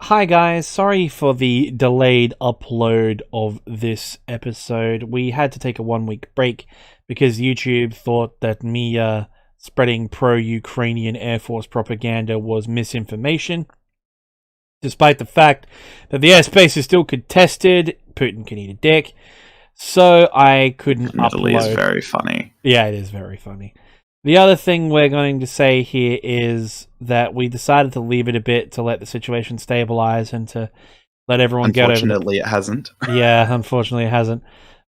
Hi guys, sorry for the delayed upload of this episode. We had to take a 1-week break because YouTube thought that me spreading pro-Ukrainian Air Force propaganda was misinformation. Despite the fact that the airspace is still contested, Putin can eat a dick. So I couldn't Admittedly, upload. It's very funny. Yeah, it is very funny. The other thing we're going to say here is that we decided to leave it a bit to let the situation stabilize and to let everyone get over it. Unfortunately, it hasn't. Yeah, unfortunately it hasn't.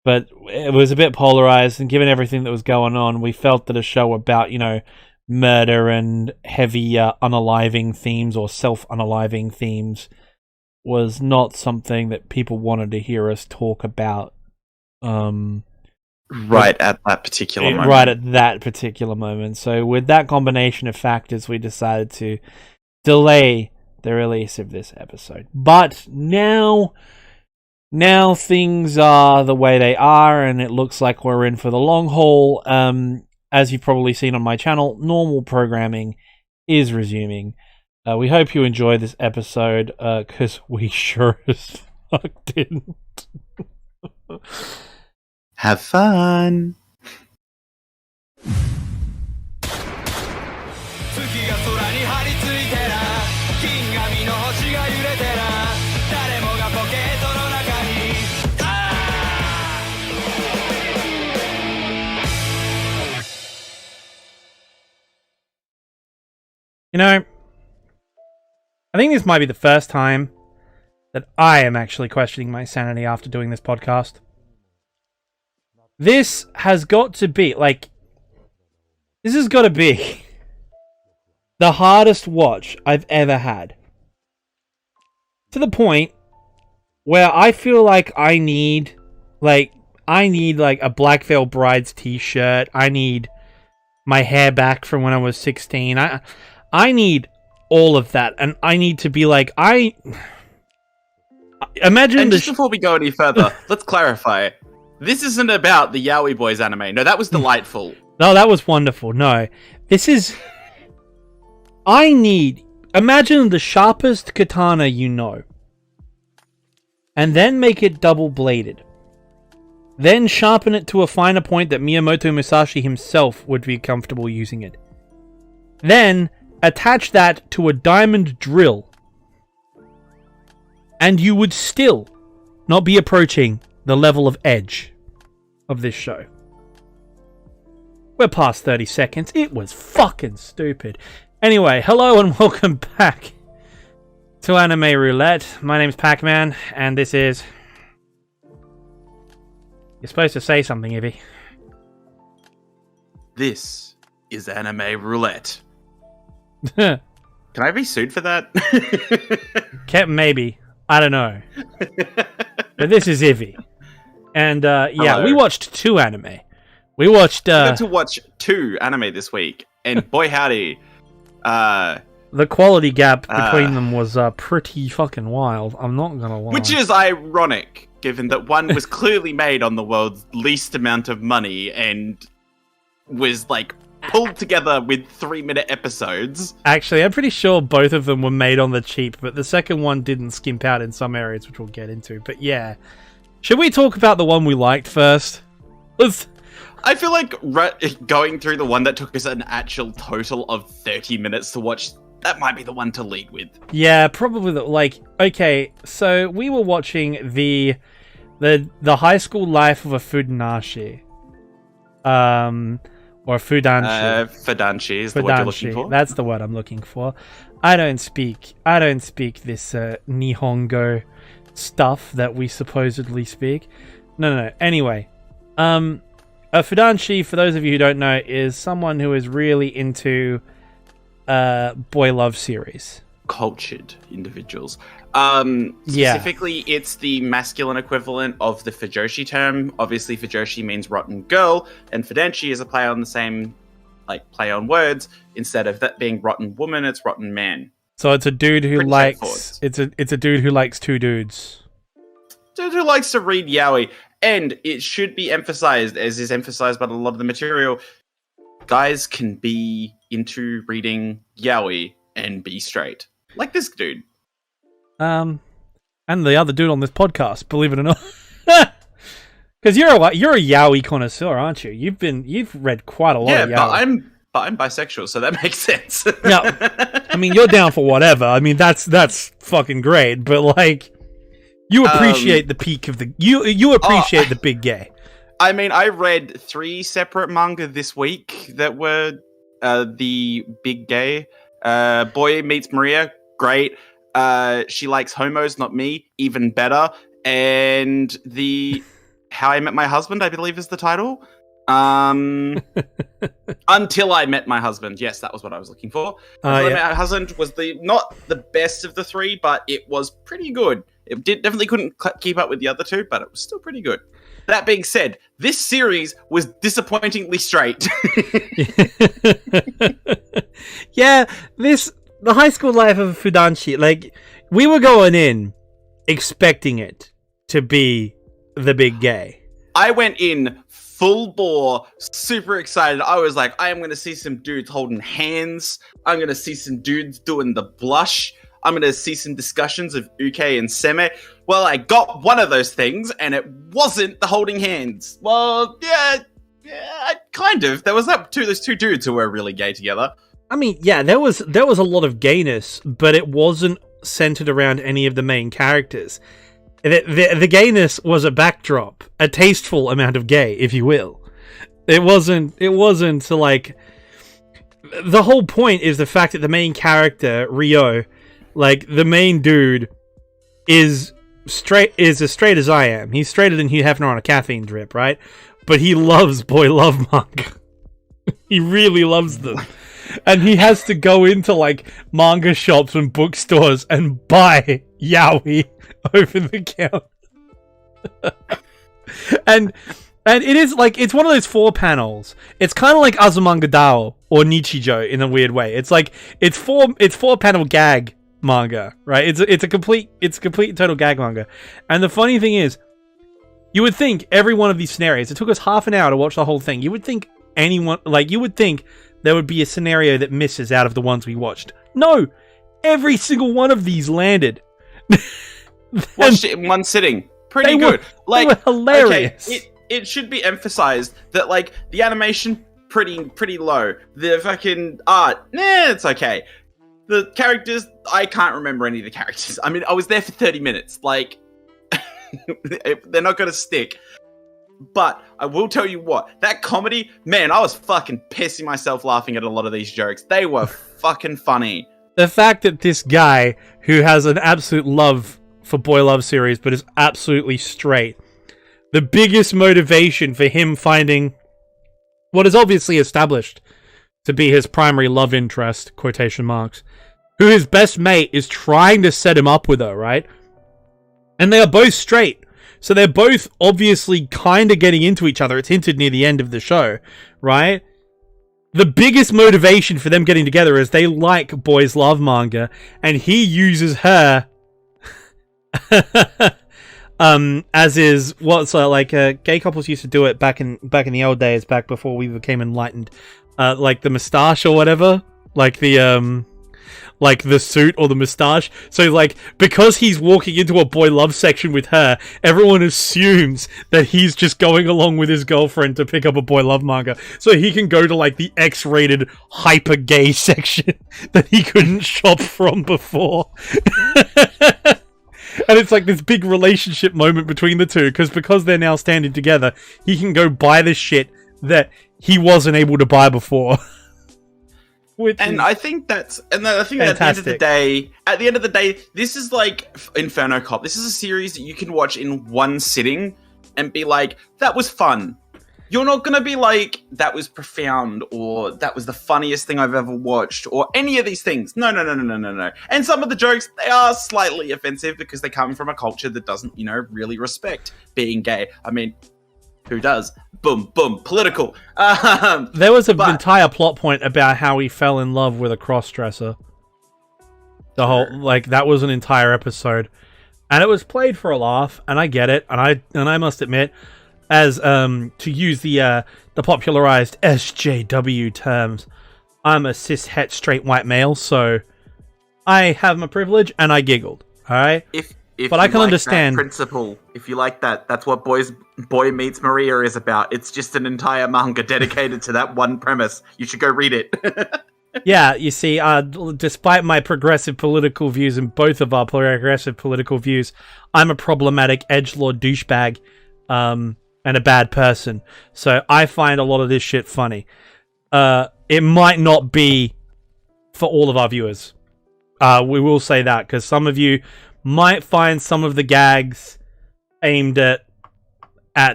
But it was a bit polarized, and given everything that was going on, we felt that a show about, murder and heavy unaliving themes or self-unaliving themes was not something that people wanted to hear us talk about. Right at that particular moment. Right at that particular moment. So with that combination of factors, we decided to delay the release of this episode. But now things are the way they are, and it looks like we're in for the long haul. As you've probably seen on my channel, normal programming is resuming. We hope you enjoy this episode, because we sure as fuck didn't. Have fun! I think this might be the first time that I am actually questioning my sanity after doing this podcast. This has got to be, this has got to be the hardest watch I've ever had. To the point where I feel like I need a Black Veil Bride's t-shirt. I need my hair back from when I was 16. I need all of that, and I need to be imagine. And just before we go any further, let's clarify. This isn't about the Yaoi Boys anime. No, that was delightful. No, that was wonderful. No, this is... Imagine the sharpest katana you know. And then make it double-bladed. Then sharpen it to a finer point that Miyamoto Musashi himself would be comfortable using it. Then attach that to a diamond drill. And you would still not be approaching the level of edge of this show. We're past 30 seconds. It was fucking stupid. Anyway, hello and welcome back to Anime Roulette. My name's Pac-Man, and this is... You're supposed to say something, Ivy. This is Anime Roulette. Can I be sued for that? Maybe. I don't know. But this is Ivy. And, Hello. We watched 2 anime. We watched, We got to watch 2 anime this week, and boy howdy, the quality gap between them was, pretty fucking wild. I'm not gonna lie. Which is ironic, given that one was clearly made on the world's least amount of money, and was, pulled together with 3-minute episodes. Actually, I'm pretty sure both of them were made on the cheap, but the second one didn't skimp out in some areas, which we'll get into. But yeah. Should we talk about the one we liked first? I feel like going through the one that took us an actual total of 30 minutes to watch, that might be the one to lead with. Yeah, probably. Okay, so we were watching the high school life of a Fudanshi. Or Fudanshi. Fudanshi is the word you're looking for. That's the word I'm looking for. I don't speak this Nihongo stuff that we supposedly speak. No. Anyway, a Fudanshi, for those of you who don't know, is someone who is really into boy love series. Cultured individuals. Specifically, It's the masculine equivalent of the Fujoshi term. Obviously, Fujoshi means rotten girl, and Fudanshi is a play on the same, play on words. Instead of that being rotten woman, it's rotten man. So it's a dude who likes... It's a dude who likes 2 dudes. Dude who likes to read yaoi. And it should be emphasized, as is emphasized by a lot of the material, guys can be into reading yaoi and be straight. Like this dude. And the other dude on this podcast, believe it or not. Because you're a yaoi connoisseur, aren't you? You've read quite a lot of yaoi. Yeah, but I'm bisexual, so that makes sense. No, I mean, you're down for whatever. I mean, that's fucking great. But like, you appreciate the peak of the you appreciate the big gay. I mean, I read 3 separate manga this week that were the big gay. Boy Meets Maria, great. She Likes Homos, Not Me, even better. And the How I Met My Husband, I believe is the title. Until I Met My Husband. Yes, that was what I was looking for. Until I Met My Husband was not the best of the 3, but it was pretty good. It definitely couldn't keep up with the other 2, but it was still pretty good. That being said, this series was disappointingly straight. Yeah, the high school life of Fudanshi, like, we were going in expecting it to be the big gay. I went in full bore, super excited. I was like, I am going to see some dudes holding hands. I'm going to see some dudes doing the blush. I'm going to see some discussions of uke and seme. Well, I got one of those things, and it wasn't the holding hands. Well, yeah, kind of. There was those 2 dudes who were really gay together. I mean, yeah, there was a lot of gayness, but it wasn't centered around any of the main characters. The gayness was a backdrop, a tasteful amount of gay, if you will. It wasn't like, the whole point is the fact that the main character, Ryo, like, the main dude is as straight as I am. He's straighter than Hugh Hefner on a caffeine drip, right? But he loves boy love manga. He really loves them. And he has to go into, like, manga shops and bookstores and buy yaoi over the counter. and it is, like, it's one of those 4 panels. It's kind of like Azumanga Dao or Nichijou in a weird way. It's like, it's 4 panel gag manga, right? It's a complete total gag manga. And the funny thing is, you would think every one of these scenarios, it took us half an hour to watch the whole thing. You would think there would be a scenario that misses out of the ones we watched. No! Every single one of these landed. Watched it in one sitting. Pretty good. They were hilarious. Okay, it should be emphasized that, like, the animation, pretty low. The fucking art, it's okay. The characters, I can't remember any of the characters. I mean, I was there for 30 minutes. Like, they're not going to stick. But I will tell you what, that comedy, man, I was fucking pissing myself laughing at a lot of these jokes. They were fucking funny. The fact that this guy, who has an absolute love for boy love series, but is absolutely straight, the biggest motivation for him finding what is obviously established to be his primary love interest, quotation marks, who his best mate is trying to set him up with her, right? And they are both straight. So they're both obviously kind of getting into each other. It's hinted near the end of the show, right? The biggest motivation for them getting together is they like boys love manga, and he uses her as is what's like gay couples used to do it back in the old days, back before we became enlightened. Like the moustache or whatever, like the suit or the moustache. So, like, because he's walking into a boy love section with her, everyone assumes that he's just going along with his girlfriend to pick up a boy love manga, so he can go to, like, the X-rated hyper gay section that he couldn't shop from before. And it's like this big relationship moment between the two, because they're now standing together, he can go buy this shit that he wasn't able to buy before. I think that at the end of the day, this is like Inferno Cop. This is a series that you can watch in one sitting and be like, that was fun. You're not going to be like, that was profound, or that was the funniest thing I've ever watched, or any of these things. No. And some of the jokes, they are slightly offensive because they come from a culture that doesn't, really respect being gay. I mean, who does? Boom, boom, political. There was an entire plot point about how he fell in love with a cross-dresser. The whole, like, that was an entire episode. And it was played for a laugh, and I get it, and I must admit, as to use the popularized SJW terms, I'm a cis het straight white male, so I have my privilege and I giggled. All right. If but I can understand that principle. If you like that, that's what Boy Meets Maria is about. It's just an entire manga dedicated to that one premise. You should go read it. Yeah, you see, despite my progressive political views and both of our progressive political views, I'm a problematic edgelord douchebag and a bad person. So I find a lot of this shit funny. It might not be for all of our viewers. We will say that, because some of you might find some of the gags aimed at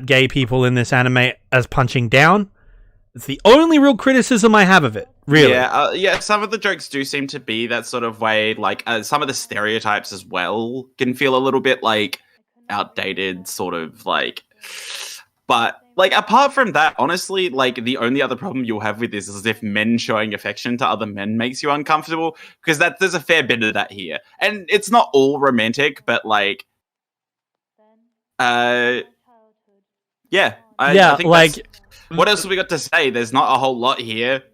gay people in this anime as punching down. It's the only real criticism I have of it, really. Yeah, some of the jokes do seem to be that sort of way. Like, some of the stereotypes as well can feel a little bit, like, outdated, sort of, like... But, like, apart from that, honestly, like, the only other problem you'll have with this is if men showing affection to other men makes you uncomfortable, because there's a fair bit of that here. And it's not all romantic, but, like... I think like... What else have we got to say? There's not a whole lot here.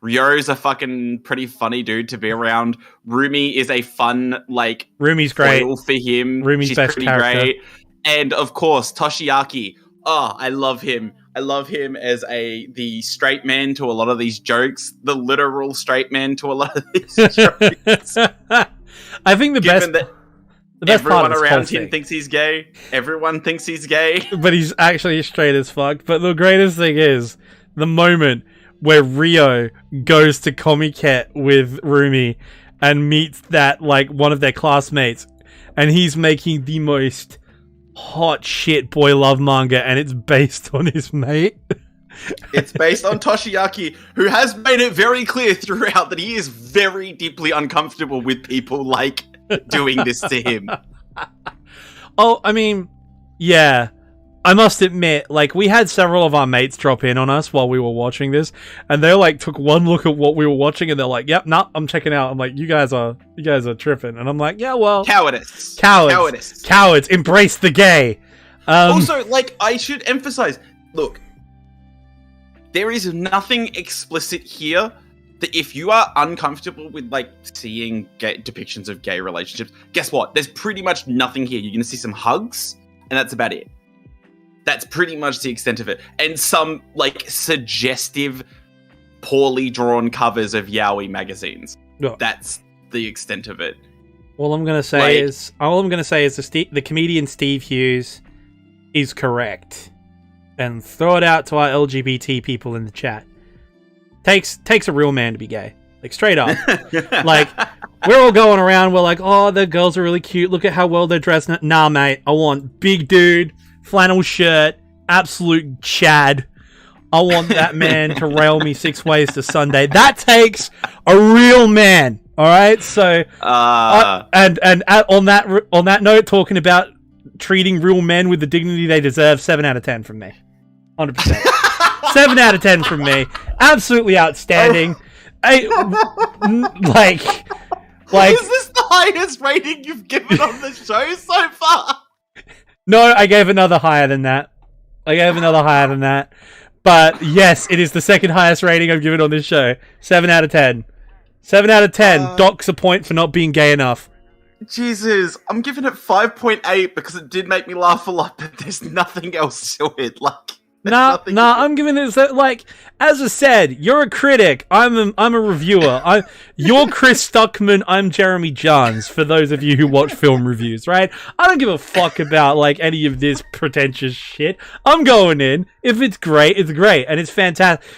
Ryo's a fucking pretty funny dude to be around. Rumi is a fun, like... Rumi's great. For him. Rumi's She's best pretty character. Great. And, of course, Toshiaki. Oh, I love him. I love him as the straight man to a lot of these jokes. The literal straight man to a lot of these jokes. I think the best everyone part of around him thinks he's gay. Everyone thinks he's gay. But he's actually straight as fuck. But the greatest thing is the moment where Ryo goes to Komiket with Rumi and meets that, like, one of their classmates, and he's making the most hot shit boy love manga, and it's based on his mate. It's based on Toshiaki, who has made it very clear throughout that he is very deeply uncomfortable with people, like, doing this to him. Oh, I mean, yeah. I must admit, like, we had several of our mates drop in on us while we were watching this, and they, like, took one look at what we were watching, and they're like, yep, nah, I'm checking out. I'm like, you guys are tripping. And I'm like, yeah, well... Cowardice. Cowards. Embrace the gay. Also, like, I should emphasize, look, there is nothing explicit here that if you are uncomfortable with, like, seeing gay depictions of gay relationships, guess what? There's pretty much nothing here. You're going to see some hugs, and that's about it. That's pretty much the extent of it. And some, like, suggestive, poorly drawn covers of yaoi magazines. Oh. That's the extent of it. All I'm gonna say is the comedian Steve Hughes is correct. And throw it out to our LGBT people in the chat. Takes a real man to be gay. Like, straight up. Like, we're all going around, we're like, oh, the girls are really cute, look at how well they're dressed. Nah, mate, I want big dude, flannel shirt, absolute Chad. I want that man to rail me 6 ways to Sunday. That takes a real man. All right. So, and on that note, talking about treating real men with the dignity they deserve, 7 out of 10 from me. 100%. 7 out of 10 from me. Absolutely outstanding. Like. Is this the highest rating you've given on the show so far? No, I gave another higher than that. But yes, it is the second highest rating I've given on this show. 7 out of 10. 7 out of 10. Docks a point for not being gay enough. Jesus, I'm giving it 5.8 because it did make me laugh a lot, but there's nothing else to it. Like, Nah, I'm giving this, like, as I said, you're a critic. I'm a reviewer. You're Chris Stuckman. I'm Jeremy Johns, for those of you who watch film reviews, right? I don't give a fuck about, like, any of this pretentious shit. I'm going in. If it's great, it's great. And it's fantastic.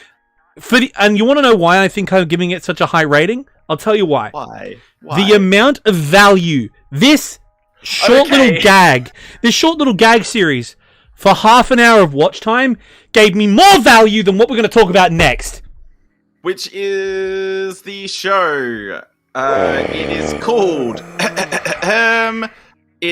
And you want to know why I think I'm giving it such a high rating? I'll tell you why. Why? The amount of value this short little gag series for half an hour of watch time gave me more value than what we're going to talk about next. Which is the show. It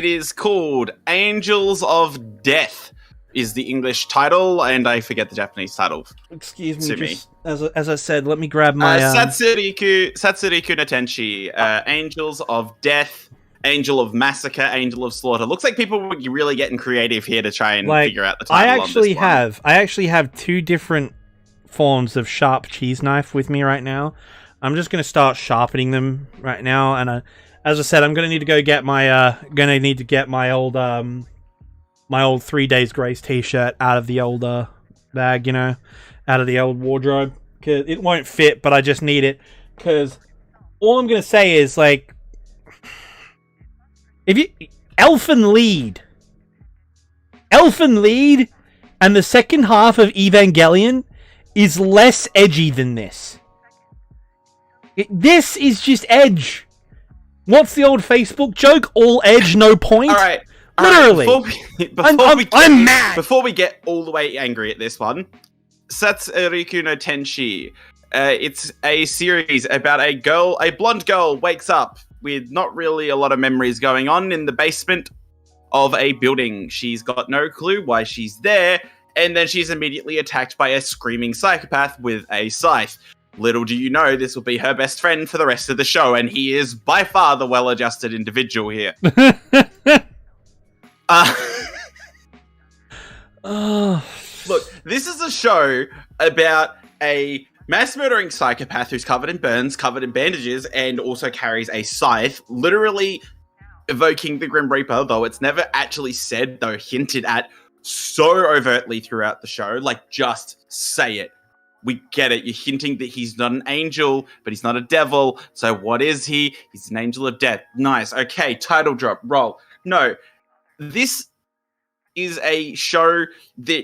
is called Angels of Death is the English title, and I forget the Japanese title. Excuse me, just as I said, let me grab my... Satsuruku no Tenshi. Angels of Death, Angel of Massacre, Angel of Slaughter. Looks like people were really getting creative here to try and figure out the title. I actually have 2 different forms of sharp cheese knife with me right now. I'm just going to start sharpening them right now, and as I said, I'm gonna need to go get my my old 3 Days Grace t-shirt out of the old bag, out of the old wardrobe, because it won't fit, but I just need it. Because all I'm gonna say is, like, if you Elfen Lied, and the second half of Evangelion is less edgy than this. This is just edge. What's the old Facebook joke? All edge, no point. All right. Literally. I'm mad. Before we get all the way angry at this one, Satsuruku no Tenshi. It's a series about a blonde girl wakes up with not really a lot of memories going on in the basement of a building. She's got no clue why she's there, and then she's immediately attacked by a screaming psychopath with a scythe. Little do you know, this will be her best friend for the rest of the show, and he is by far the well-adjusted individual here. Look, this is a show about a mass-murdering psychopath who's covered in burns, covered in bandages, and also carries a scythe, literally evoking the Grim Reaper, though it's never actually said, though hinted at so overtly throughout the show. Like, just say it. We get it. You're hinting that he's not an angel, but he's not a devil. So what is he? He's an angel of death. Nice. Okay, title drop. Roll. No. This is a show that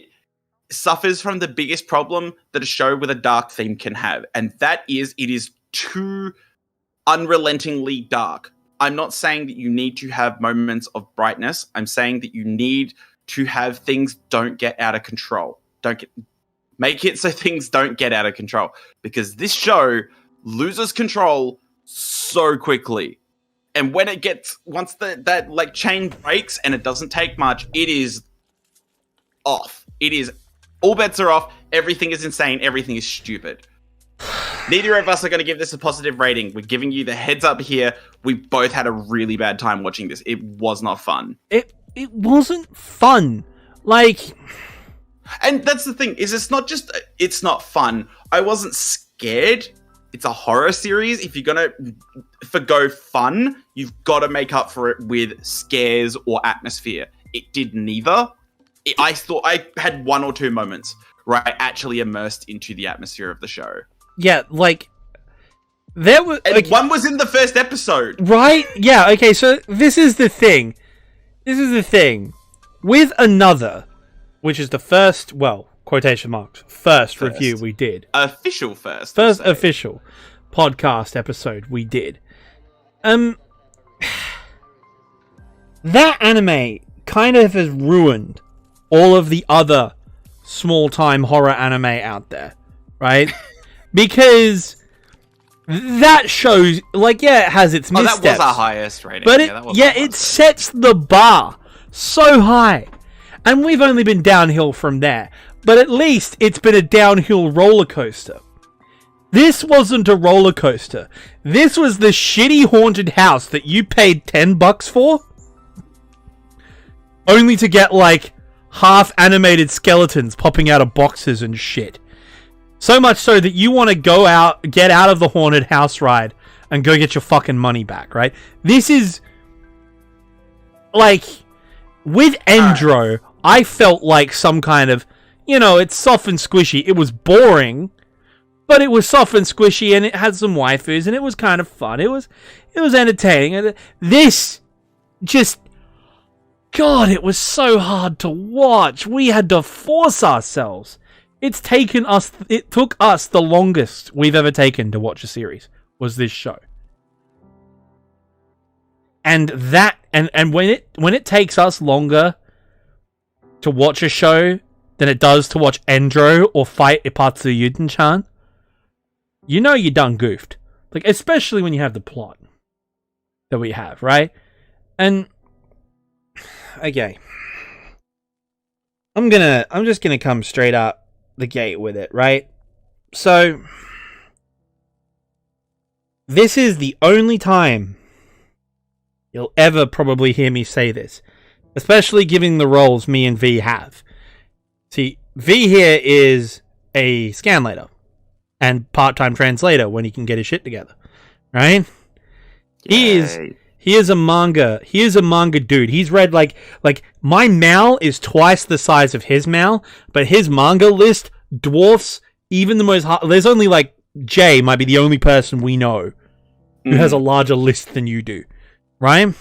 suffers from the biggest problem that a show with a dark theme can have. And that is, it is too unrelentingly dark. I'm not saying that you need to have moments of brightness. I'm saying that you need to have things don't get out of control. Make it so things don't get out of control. Because this show loses control so quickly. And when it gets, once that like chain breaks and it doesn't take much, it is off. It is, all bets are off. Everything is insane. Everything is stupid. Neither of us are going to give this a positive rating. We're giving you the heads up here. We both had a really bad time watching this. It was not fun. It wasn't fun. Like... And that's the thing, is it's not just, it's not fun. I wasn't scared. It's a horror series. If you're going to forgo fun, you've got to make up for it with scares or atmosphere. It did neither. I thought I had one or two moments where I actually immersed into the atmosphere of the show. Yeah, like... There was... And one was in the first episode. Right? Yeah, okay, so this is the thing. With Another... Which is the first, well, quotation marks, first review we did. Official first. First official podcast episode we did. That anime kind of has ruined all of the other small-time horror anime out there, right? Because that shows, like, yeah, it has its missteps. That was our highest rating. But it sets the bar so high. And we've only been downhill from there. But at least it's been a downhill roller coaster. This wasn't a roller coaster. This was the shitty haunted house that you paid $10 for. Only to get, like, half animated skeletons popping out of boxes and shit. So much so that you want to get out of the haunted house ride and go get your fucking money back, right? This is... Like... With Endro, I felt like some kind of, it's soft and squishy. It was boring, but it was soft and squishy, and it had some waifus, and it was kind of fun. It was entertaining. And this just, God, it was so hard to watch. We had to force ourselves. It took us the longest we've ever taken to watch a series, was this show. And that, and when it takes us longer to watch a show than it does to watch Endro or fight Ipatsu Yuten-chan, you done goofed. Like, especially when you have the plot that we have, right? And, okay. I'm just gonna come straight up the gate with it, right? So, this is the only time you'll ever probably hear me say this. Especially given the roles me and V have. See, V here is a scanlator. And part-time translator when he can get his shit together. Right? He is a manga dude. He's read like my Mal is twice the size of his Mal, but his manga list dwarfs even the most hard. There's only like Jay might be the only person we know who has a larger list than you do, right?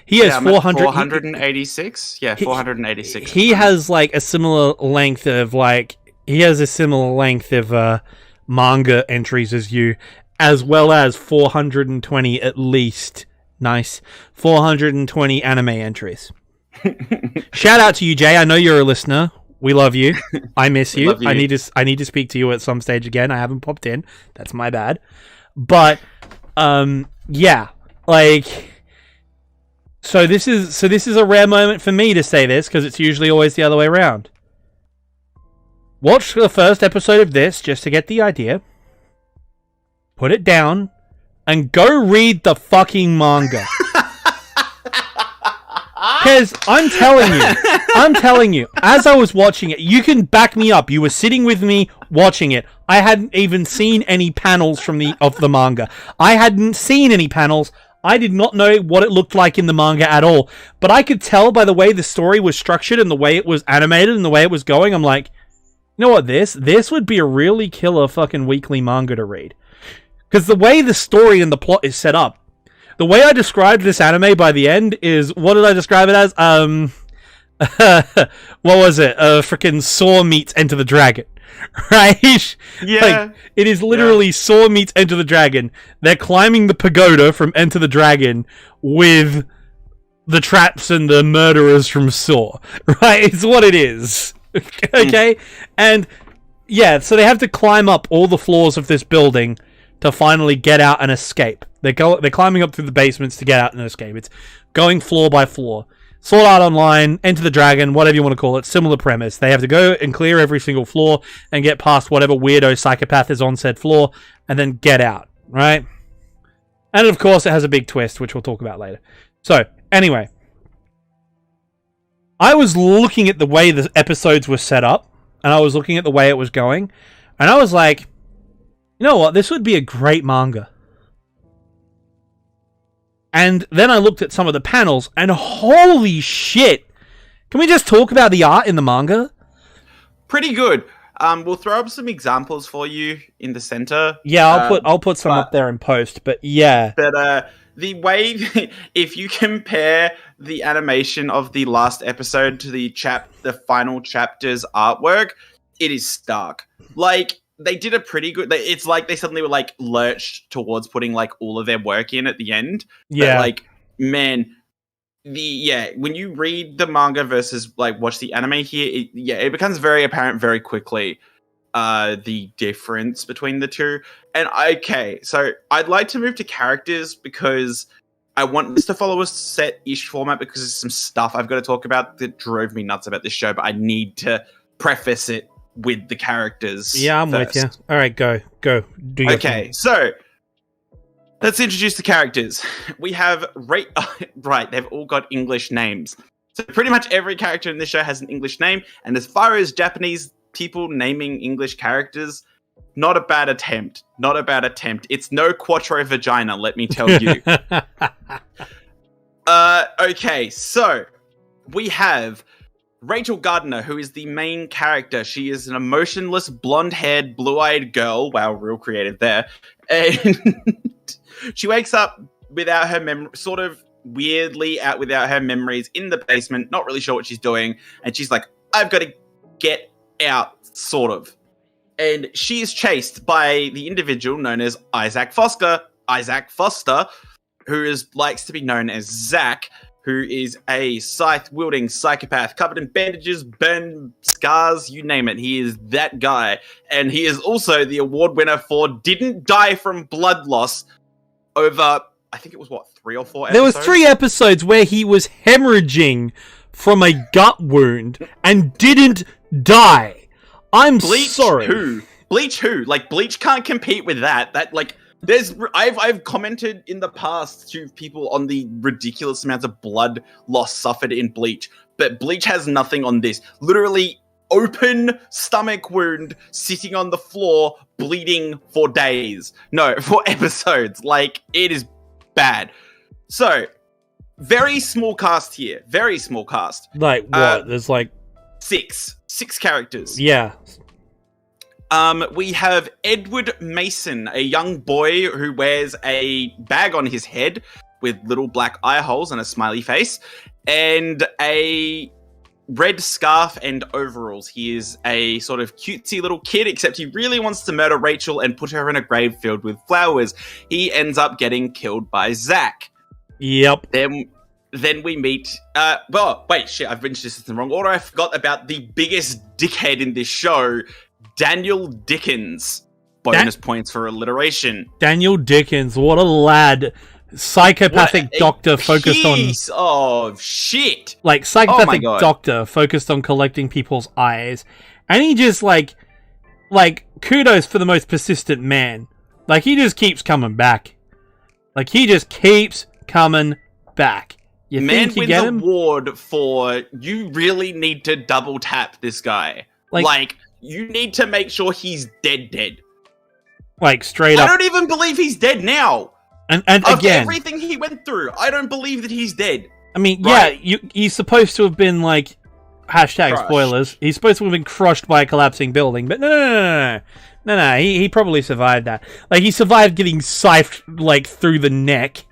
He has 486. Yeah, 486. He has like a similar length of manga entries as you, as well as 420 at least. Nice. 420 anime entries. Shout out to you, Jay. I know you're a listener. We love you. I miss you. I need to speak to you at some stage again. I haven't popped in. That's my bad. But yeah, like so this is a rare moment for me to say this because it's usually always the other way around. Watch the first episode of this just to get the idea. Put it down and go read the fucking manga. Because I'm telling you, as I was watching it, you can back me up. You were sitting with me watching it. I hadn't even seen any panels of the manga. I hadn't seen any panels. I did not know what it looked like in the manga at all. But I could tell by the way the story was structured and the way it was animated and the way it was going. I'm like, you know what, this would be a really killer fucking weekly manga to read. Because the way the story and the plot is set up, the way I described this anime by the end is, what did I describe it as? What was it? Freaking Saw meets Enter the Dragon. Right? Yeah. Like, it is literally Saw meets Enter the Dragon. They're climbing the pagoda from Enter the Dragon with the traps and the murderers from Saw. Right? It's what it is. Okay? And, yeah, so they have to climb up all the floors of this building to finally get out and escape. They're climbing up through the basements to get out and escape. It's going floor by floor. Sword Art Online, Enter the Dragon, whatever you want to call it, similar premise. They have to go and clear every single floor and get past whatever weirdo psychopath is on said floor and then get out, right? And of course it has a big twist, which we'll talk about later. So, anyway. I was looking at the way the episodes were set up, and I was looking at the way it was going, and I was like, you know what, this would be a great manga. And then I looked at some of the panels, and holy shit! Can we just talk about the art in the manga? Pretty good. We'll throw up some examples for you in the center. Yeah, I'll put some up there in post, but yeah. But the way, if you compare the animation of the last episode to the final chapter's artwork, it is stark. Like, they did a pretty good. It's like they suddenly were like lurched towards putting like all of their work in at the end. Yeah, but, like, man, when you read the manga versus like watch the anime here, it becomes very apparent very quickly the difference between the two. And so I'd like to move to characters because I want this to follow a set-ish format because there's some stuff I've got to talk about that drove me nuts about this show, but I need to preface it with the characters. Yeah, I'm first. with you. All right, go. Do your thing. So let's introduce the characters. We have right, they've all got English names. So pretty much every character in this show has an English name, and as far as Japanese people naming English characters, not a bad attempt. It's no Quattro Vagina, let me tell you. Okay, so we have Rachel Gardner, who is the main character. She is an emotionless, blonde-haired, blue-eyed girl. Wow, real creative there. And she wakes up without her sort of weirdly out without her memories in the basement, not really sure what she's doing. And she's like, I've got to get out, sort of. And she is chased by the individual known as Isaac Foster, who likes to be known as Zack, who is a scythe-wielding psychopath covered in bandages, burn scars, you name it. He is that guy. And he is also the award winner for Didn't Die from Blood Loss over, I think it was, 3 or 4 episodes? There was 3 episodes where he was hemorrhaging from a gut wound and didn't die. I'm sorry. Bleach who? Like, Bleach can't compete with that. That, like... I've commented in the past to people on the ridiculous amounts of blood loss suffered in Bleach, but Bleach has nothing on this. Literally open stomach wound, sitting on the floor, bleeding for days. No, for episodes. Like, it is bad. So, very small cast here. Very small cast. Like what? There's like six characters. Yeah. We have Edward Mason, a young boy who wears a bag on his head with little black eye holes and a smiley face, and a red scarf and overalls. He is a sort of cutesy little kid, except he really wants to murder Rachel and put her in a grave filled with flowers. He ends up getting killed by Zach. Yep. Then we meet... wait, shit, I've mentioned this in the wrong order. I forgot about the biggest dickhead in this show, Daniel Dickens. Bonus points for alliteration. Daniel Dickens, what a lad. Psychopathic doctor focused on... piece of shit! Like, psychopathic doctor focused on collecting people's eyes. And he just, like, kudos for the most persistent man. Like, he just keeps coming back. Like, he just keeps coming back. You Man think you wins get an him? award for, you really need to double tap this guy. Like, you need to make sure he's dead. Like, straight up. I don't even believe he's dead now. And After again, everything he went through, I don't believe that he's dead. I mean, right? yeah, he's supposed to have been, like, hashtag Crushed. spoilers. He's supposed to have been crushed by a collapsing building, but no. He probably survived that. Like, he survived getting scythed, like, through the neck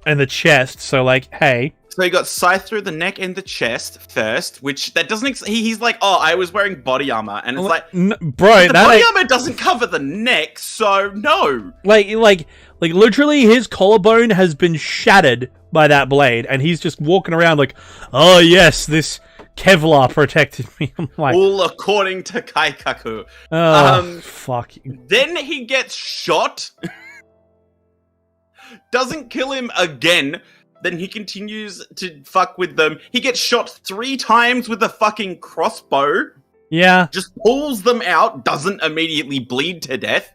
and the chest, so, like, hey. So he got scythed through the neck and the chest first, which that doesn't... he's like, oh, I was wearing body armor, and it's like... bro, the body armor doesn't cover the neck, so no. Like, literally, his collarbone has been shattered by that blade, and he's just walking around like, oh, yes, this Kevlar protected me. I'm like... all according to Kaikaku. Oh, fuck. Then he gets shot. Doesn't kill him again. Then he continues to fuck with them. He gets shot 3 times with a fucking crossbow. Yeah. Just pulls them out. Doesn't immediately bleed to death.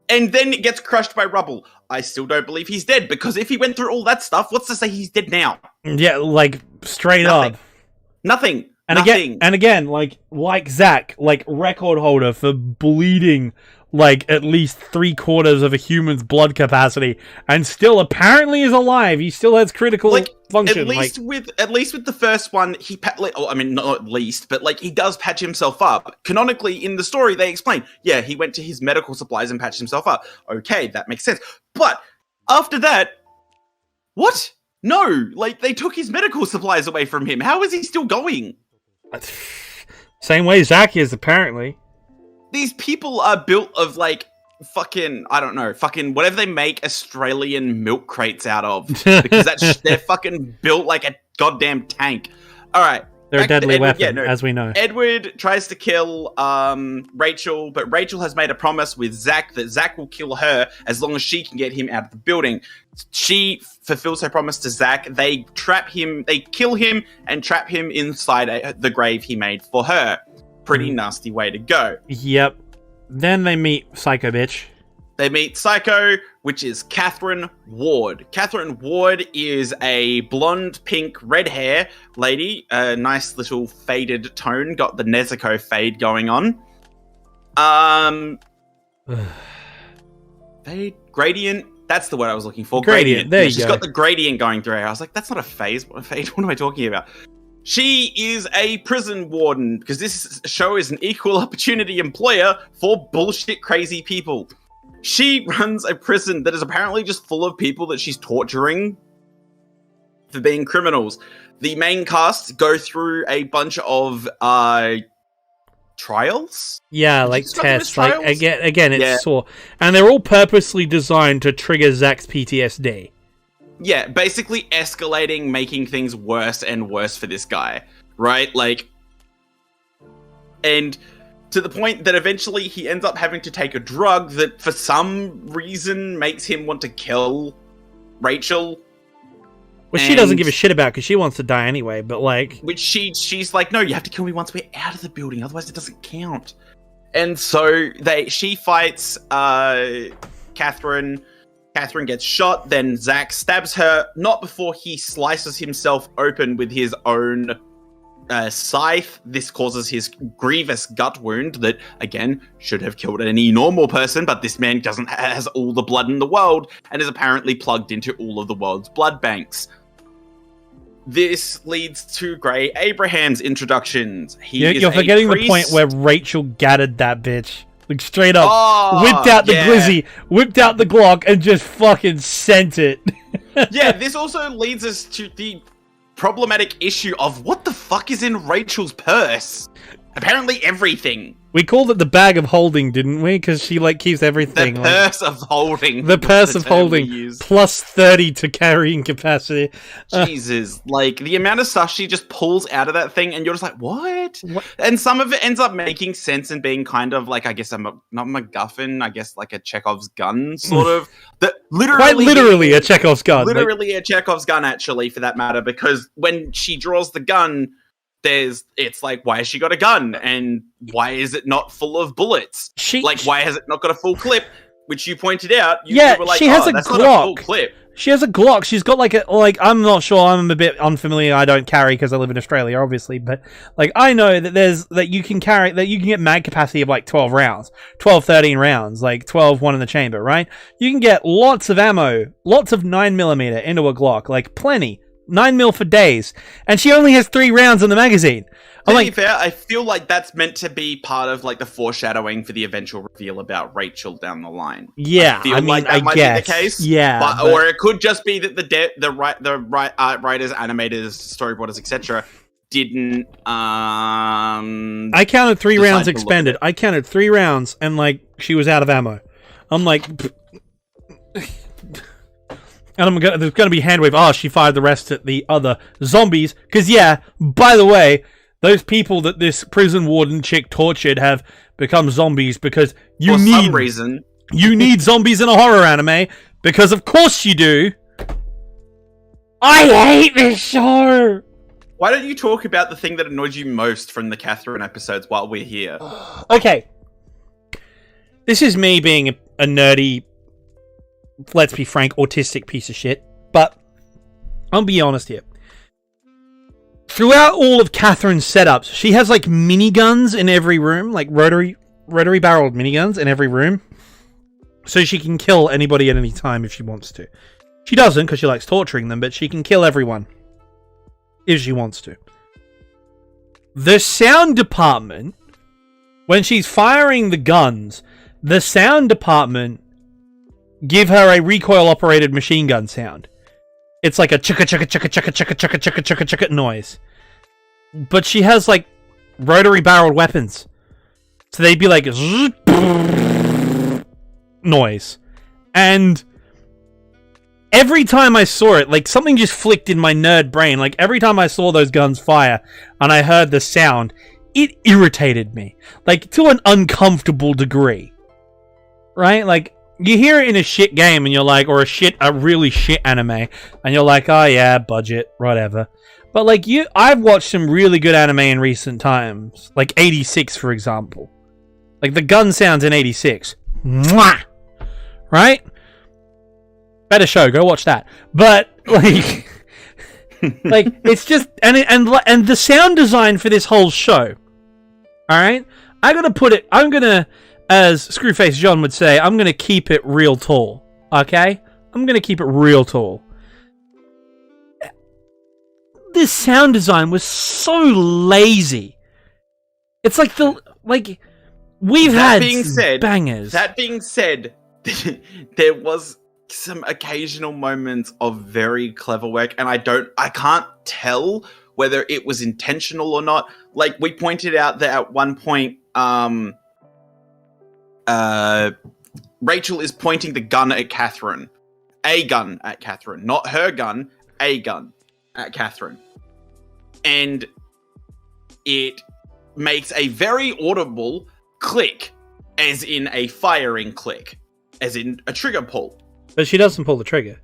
And then it gets crushed by rubble. I still don't believe he's dead, because if he went through all that stuff, what's to say he's dead now? Yeah, like, straight Nothing. up. Nothing. And again, like Zach, like, record holder for bleeding, like, at least 3/4 of a human's blood capacity, and still apparently is alive. He still has critical function. At least with the first one, not at least, but like, he does patch himself up. Canonically, in the story, they explain, yeah, he went to his medical supplies and patched himself up. Okay, that makes sense. But after that, what? No, like, they took his medical supplies away from him. How is he still going? Same way Zach is, apparently. These people are built of, like, fucking, I don't know, fucking whatever they make Australian milk crates out of. Because they're fucking built like a goddamn tank. Alright. They're a deadly weapon, as we know. Edward tries to kill Rachel, but Rachel has made a promise with Zach that Zach will kill her as long as she can get him out of the building. She fulfills her promise to Zach. They trap him, they kill him, and trap him inside the grave he made for her. Pretty nasty way to go. Yep. Then they meet Psycho Bitch. They meet Psycho, which is Catherine Ward. Catherine Ward is a blonde, pink, red hair lady. A nice little faded tone. Got the Nezuko fade going on. Fade? Gradient? That's the word I was looking for. Gradient. There you go. She's got the gradient going through her. I was like, that's not a phase. What a fade? What am I talking about? She is a prison warden, because this show is an equal opportunity employer for bullshit crazy people. She runs a prison that is apparently just full of people that she's torturing for being criminals. The main cast go through a bunch of trials? Yeah, like tests. Like, again, it's sore. And they're all purposely designed to trigger Zach's PTSD. Yeah, basically escalating, making things worse and worse for this guy, right? Like, and to the point that eventually he ends up having to take a drug that for some reason makes him want to kill Rachel. Which she doesn't give a shit about, because she wants to die anyway, but like... Which she's like, no, you have to kill me once we're out of the building, otherwise it doesn't count. And so she fights Catherine. Catherine gets shot, then Zach stabs her, not before he slices himself open with his own scythe. This causes his grievous gut wound that, again, should have killed any normal person, but this man has all the blood in the world and is apparently plugged into all of the world's blood banks. This leads to Gray Abraham's introductions. You're forgetting the point where Rachel gatted that bitch. Like, straight up, whipped out the glizzy, whipped out the Glock, and just fucking sent it. Yeah, this also leads us to the problematic issue of what the fuck is in Rachel's purse? Apparently everything. We called it the bag of holding, didn't we? Because she, like, keeps everything. The purse of holding. The purse of holding. Plus 30 to carrying capacity. Jesus. Like, the amount of stuff she just pulls out of that thing, and you're just like, what? And some of it ends up making sense and being kind of, like, I guess, not MacGuffin, I guess, like a Chekhov's gun, sort of. Quite literally a Chekhov's gun. Literally a Chekhov's gun, actually, for that matter, because when she draws the gun, it's like, why has she got a gun? And why is it not full of bullets? Why has it not got a full clip? Which you pointed out. You were like, she has a that's Glock. Not a full clip. She has a Glock. She's got I'm not sure. I'm a bit unfamiliar. I don't carry because I live in Australia, obviously. But I know that you can get mag capacity of like 12 rounds, 12, 13 rounds, like 12, one in the chamber, right? You can get lots of ammo, lots of 9mm into a Glock, like plenty. 9mm for days, and she only has 3 rounds in the magazine. To be fair, I feel like that's meant to be part of like the foreshadowing for the eventual reveal about Rachel down the line. Yeah, I might be the case. Yeah, or it could just be that the writers, animators, storyboarders, etc. didn't. I counted 3 rounds expended. I counted 3 rounds, and like she was out of ammo. I'm like. And there's going to be hand wave. Oh, she fired the rest at the other zombies. Because, by the way, those people that this prison warden chick tortured have become zombies because you need zombies in a horror anime. Because, of course, you do. I hate this show. Why don't you talk about the thing that annoyed you most from the Catherine episodes while we're here? Okay. This is me being a nerdy, let's be frank, autistic piece of shit. But I'll be honest here. Throughout all of Catherine's setups, she has like miniguns in every room, like rotary barreled miniguns in every room, so she can kill anybody at any time if she wants to. She doesn't because she likes torturing them, but she can kill everyone if she wants to. The sound department, when she's firing the guns, the sound department give her a recoil-operated machine gun sound. It's like a chicka chicka chicka chicka chicka chicka chicka chicka chicka noise. But she has like rotary barreled weapons, so they'd be like noise. And every time I saw it, like something just flicked in my nerd brain. Like every time I saw those guns fire and I heard the sound, it irritated me, like to an uncomfortable degree. Right, like. You hear it in a shit game and you're like, or a really shit anime, and you're like, oh yeah, budget, whatever. But like I've watched some really good anime in recent times, like 86 for example. Like the gun sounds in 86. Mwah! Right? Better show, go watch that. But like like it's just and the sound design for this whole show. Alright? I'm gonna as Screwface John would say, I'm going to keep it real tall. Okay? I'm going to keep it real tall. This sound design was so lazy. It's like we've had bangers. That being said, there was some occasional moments of very clever work, and I can't tell whether it was intentional or not. Like we pointed out that at one point, Rachel is pointing the gun at Catherine. A gun at Catherine. Not her gun, a gun at Catherine. And it makes a very audible click, as in a firing click, as in a trigger pull. But she doesn't pull the trigger.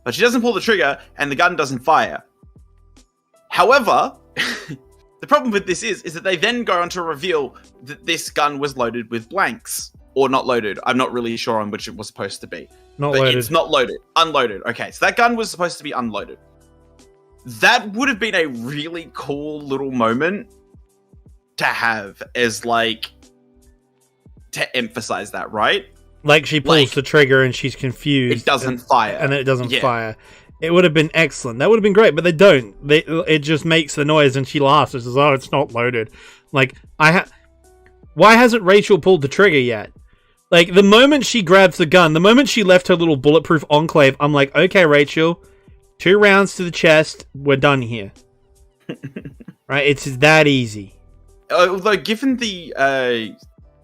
And the gun doesn't fire. However, the problem with this is that they then go on to reveal that this gun was loaded with blanks. Or not loaded. I'm not really sure on which it was supposed to be. Loaded. It's not loaded. Unloaded. Okay, so that gun was supposed to be unloaded. that would have been a really cool little moment to have as like to emphasize that, right? Like she pulls the trigger and she's confused. It doesn't fire. And it doesn't fire. It would have been excellent. That would have been great, but they don't. It just makes the noise and she laughs and says, "Oh, it's not loaded." Like, why hasn't Rachel pulled the trigger yet? Like, the moment she grabs the gun, the moment she left her little bulletproof enclave, I'm like, okay, Rachel, 2 rounds to the chest, we're done here. Right? It's that easy. Although, given the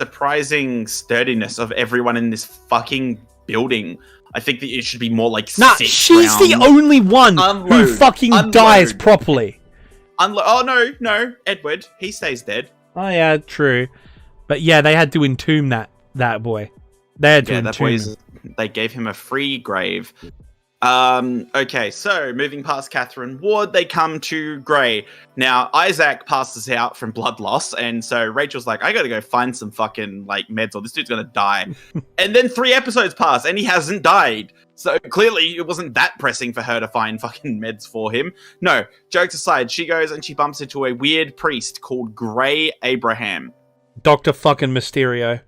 surprising sturdiness of everyone in this fucking building, I think that it should be more like 6 she's rounds. the only one who fucking dies properly. Oh, no, Edward, he stays dead. Oh, yeah, true. But yeah, they had to entomb that boy. They had to entomb him. They gave him a free grave. Okay, so moving past Catherine Ward, they come to Gray. Now, Isaac passes out from blood loss, and so Rachel's like, I gotta go find some fucking, like, meds, or this dude's gonna die. And then 3 episodes pass, and he hasn't died. So clearly, it wasn't that pressing for her to find fucking meds for him. No, jokes aside, she goes and she bumps into a weird priest called Gray Abraham. Dr. fucking Mysterio.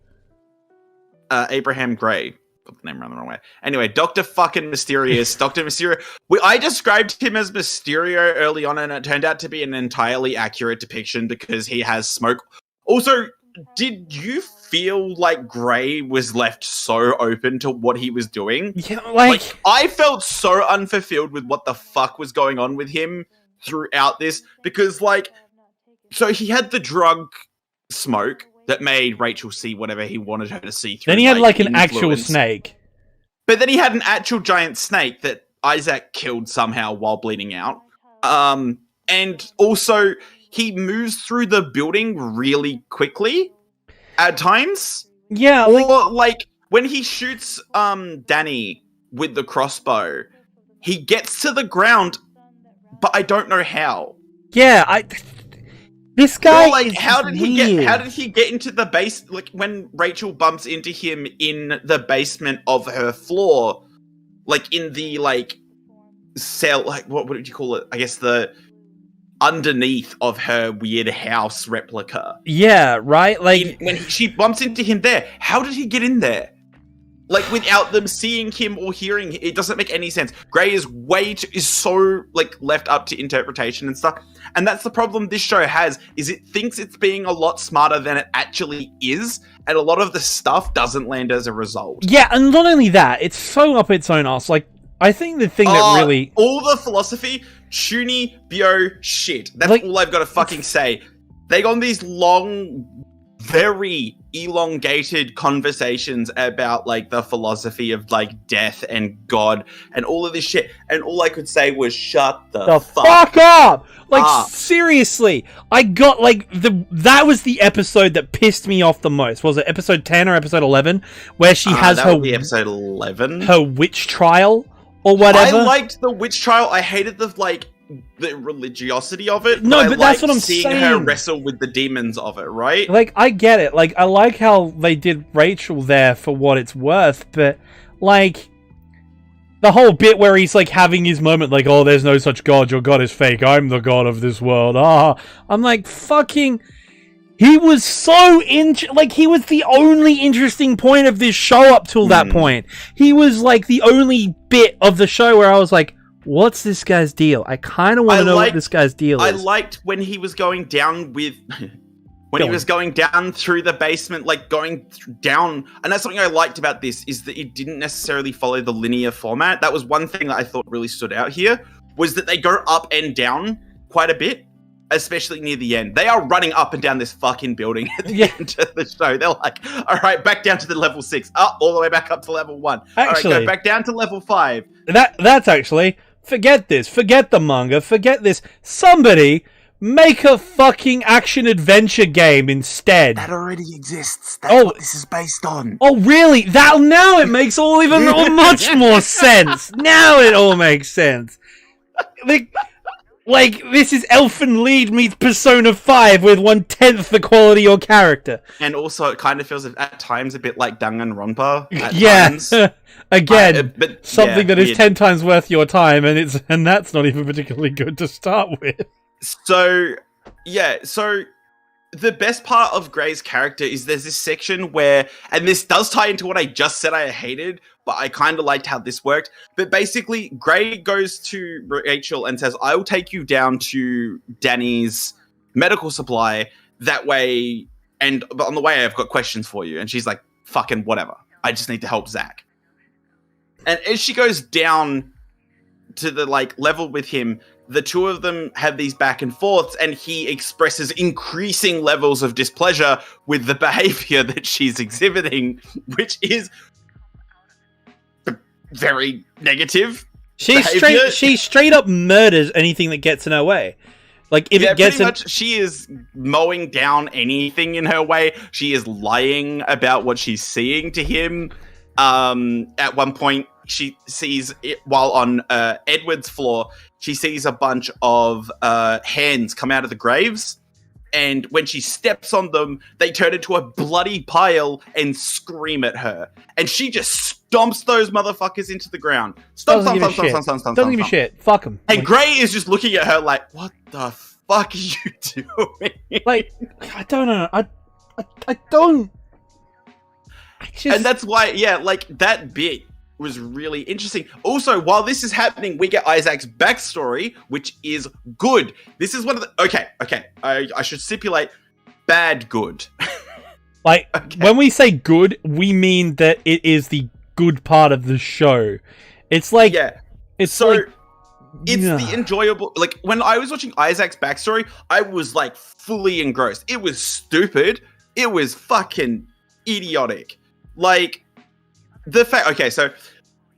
Abraham Gray. Got the name around the wrong way. Anyway, Dr. fucking Mysterious. Dr. Mysterio. I described him as Mysterio early on, and it turned out to be an entirely accurate depiction because he has smoke. Also, did you feel like Gray was left so open to what he was doing? Yeah, like I felt so unfulfilled with what the fuck was going on with him throughout this, because, like, so he had the drug smoke that made Rachel see whatever he wanted her to see through. Then he had like an actual snake. But then he had an actual giant snake that Isaac killed somehow while bleeding out. And also he moves through the building really quickly at times. Yeah, or like when he shoots Danny with the crossbow, he gets to the ground, but I don't know how. Yeah, this guy, like, how did he get into the base? Like, when Rachel bumps into him in the basement of her floor, like in the like cell, like what would you call it? I guess the underneath of her weird house replica. Yeah, right. Like when she bumps into him there, how did he get in there? Like, without them seeing him or hearing, it doesn't make any sense. Gray is so like left up to interpretation and stuff, and that's the problem this show has. Is it thinks it's being a lot smarter than it actually is, and a lot of the stuff doesn't land as a result. Yeah, and not only that, it's so up its own ass. Like, I think the thing that really all the philosophy, chuny bio shit. That's like, all I've got to fucking say. They go on these long, very elongated conversations about like the philosophy of like death and God and all of this shit, and all I could say was shut the fuck up. Like, seriously, I got like that was the episode that pissed me off the most. Was it episode 10 or episode 11 where she has that would be episode 11, her witch trial or whatever? I liked the witch trial. I hated the religiosity of it. No, but that's what I'm seeing saying. Her wrestle with the demons of it, right? Like, I get it. Like, I like how they did Rachel there for what it's worth, but like the whole bit where he's like having his moment, like, oh, there's no such god. Your god is fake. I'm the god of this world. I'm like, fucking. He was so like, he was the only interesting point of this show up till that point. He was like the only bit of the show where I was like, what's this guy's deal? I kind of want to know what this guy's deal is. I liked when he was going down with... he was going down through the basement, like going down... And that's something I liked about this, is that it didn't necessarily follow the linear format. That was one thing that I thought really stood out here, was that they go up and down quite a bit, especially near the end. They are running up and down this fucking building at the end of the show. They're like, all right, back down to the level 6. All the way back up to level 1. Actually, all right, go back down to level 5. That's actually... Forget this. Forget the manga. Forget this. Somebody make a fucking action-adventure game instead. That already exists. That's what this is based on. Oh, really? Now it makes much more sense. Now it all makes sense. Like, Like, this is Elfen Lied meets Persona 5 with 1/10 the quality or character. And also, it kind of feels at times a bit like Danganronpa. Yeah. Times. Again, but something that is weird. 10 times worth your time, and that's not even particularly good to start with. So the best part of Grey's character is there's this section where, and this does tie into what I just said I hated, but I kind of liked how this worked. But basically, Grey goes to Rachel and says, I will take you down to Danny's medical supply. That way, but on the way, I've got questions for you. And she's like, fucking whatever. I just need to help Zach. And as she goes down to the level with him, the two of them have these back and forths, and he expresses increasing levels of displeasure with the behavior that she's exhibiting, which is very negative. She straight up murders anything that gets in her way. Like, if it gets much, she is mowing down anything in her way. She is lying about what she's seeing to him. At one point, she sees it while on Edward's floor. She sees a bunch of hands come out of the graves, and when she steps on them, they turn into a bloody pile and scream at her. And she just stomps those motherfuckers into the ground. Doesn't give a shit. Fuck them. And Grey is just looking at her like, what the fuck are you doing? Like, I don't know. I don't. And that's why, that bit was really interesting. Also, while this is happening, we get Isaac's backstory, which is good. This is one of the... Okay. I should stipulate bad good. Like, when we say good, we mean that it is the good part of the show. It's like... Yeah. It's the enjoyable... Like, when I was watching Isaac's backstory, I was, fully engrossed. It was stupid. It was fucking idiotic. Like, the fact... Okay, so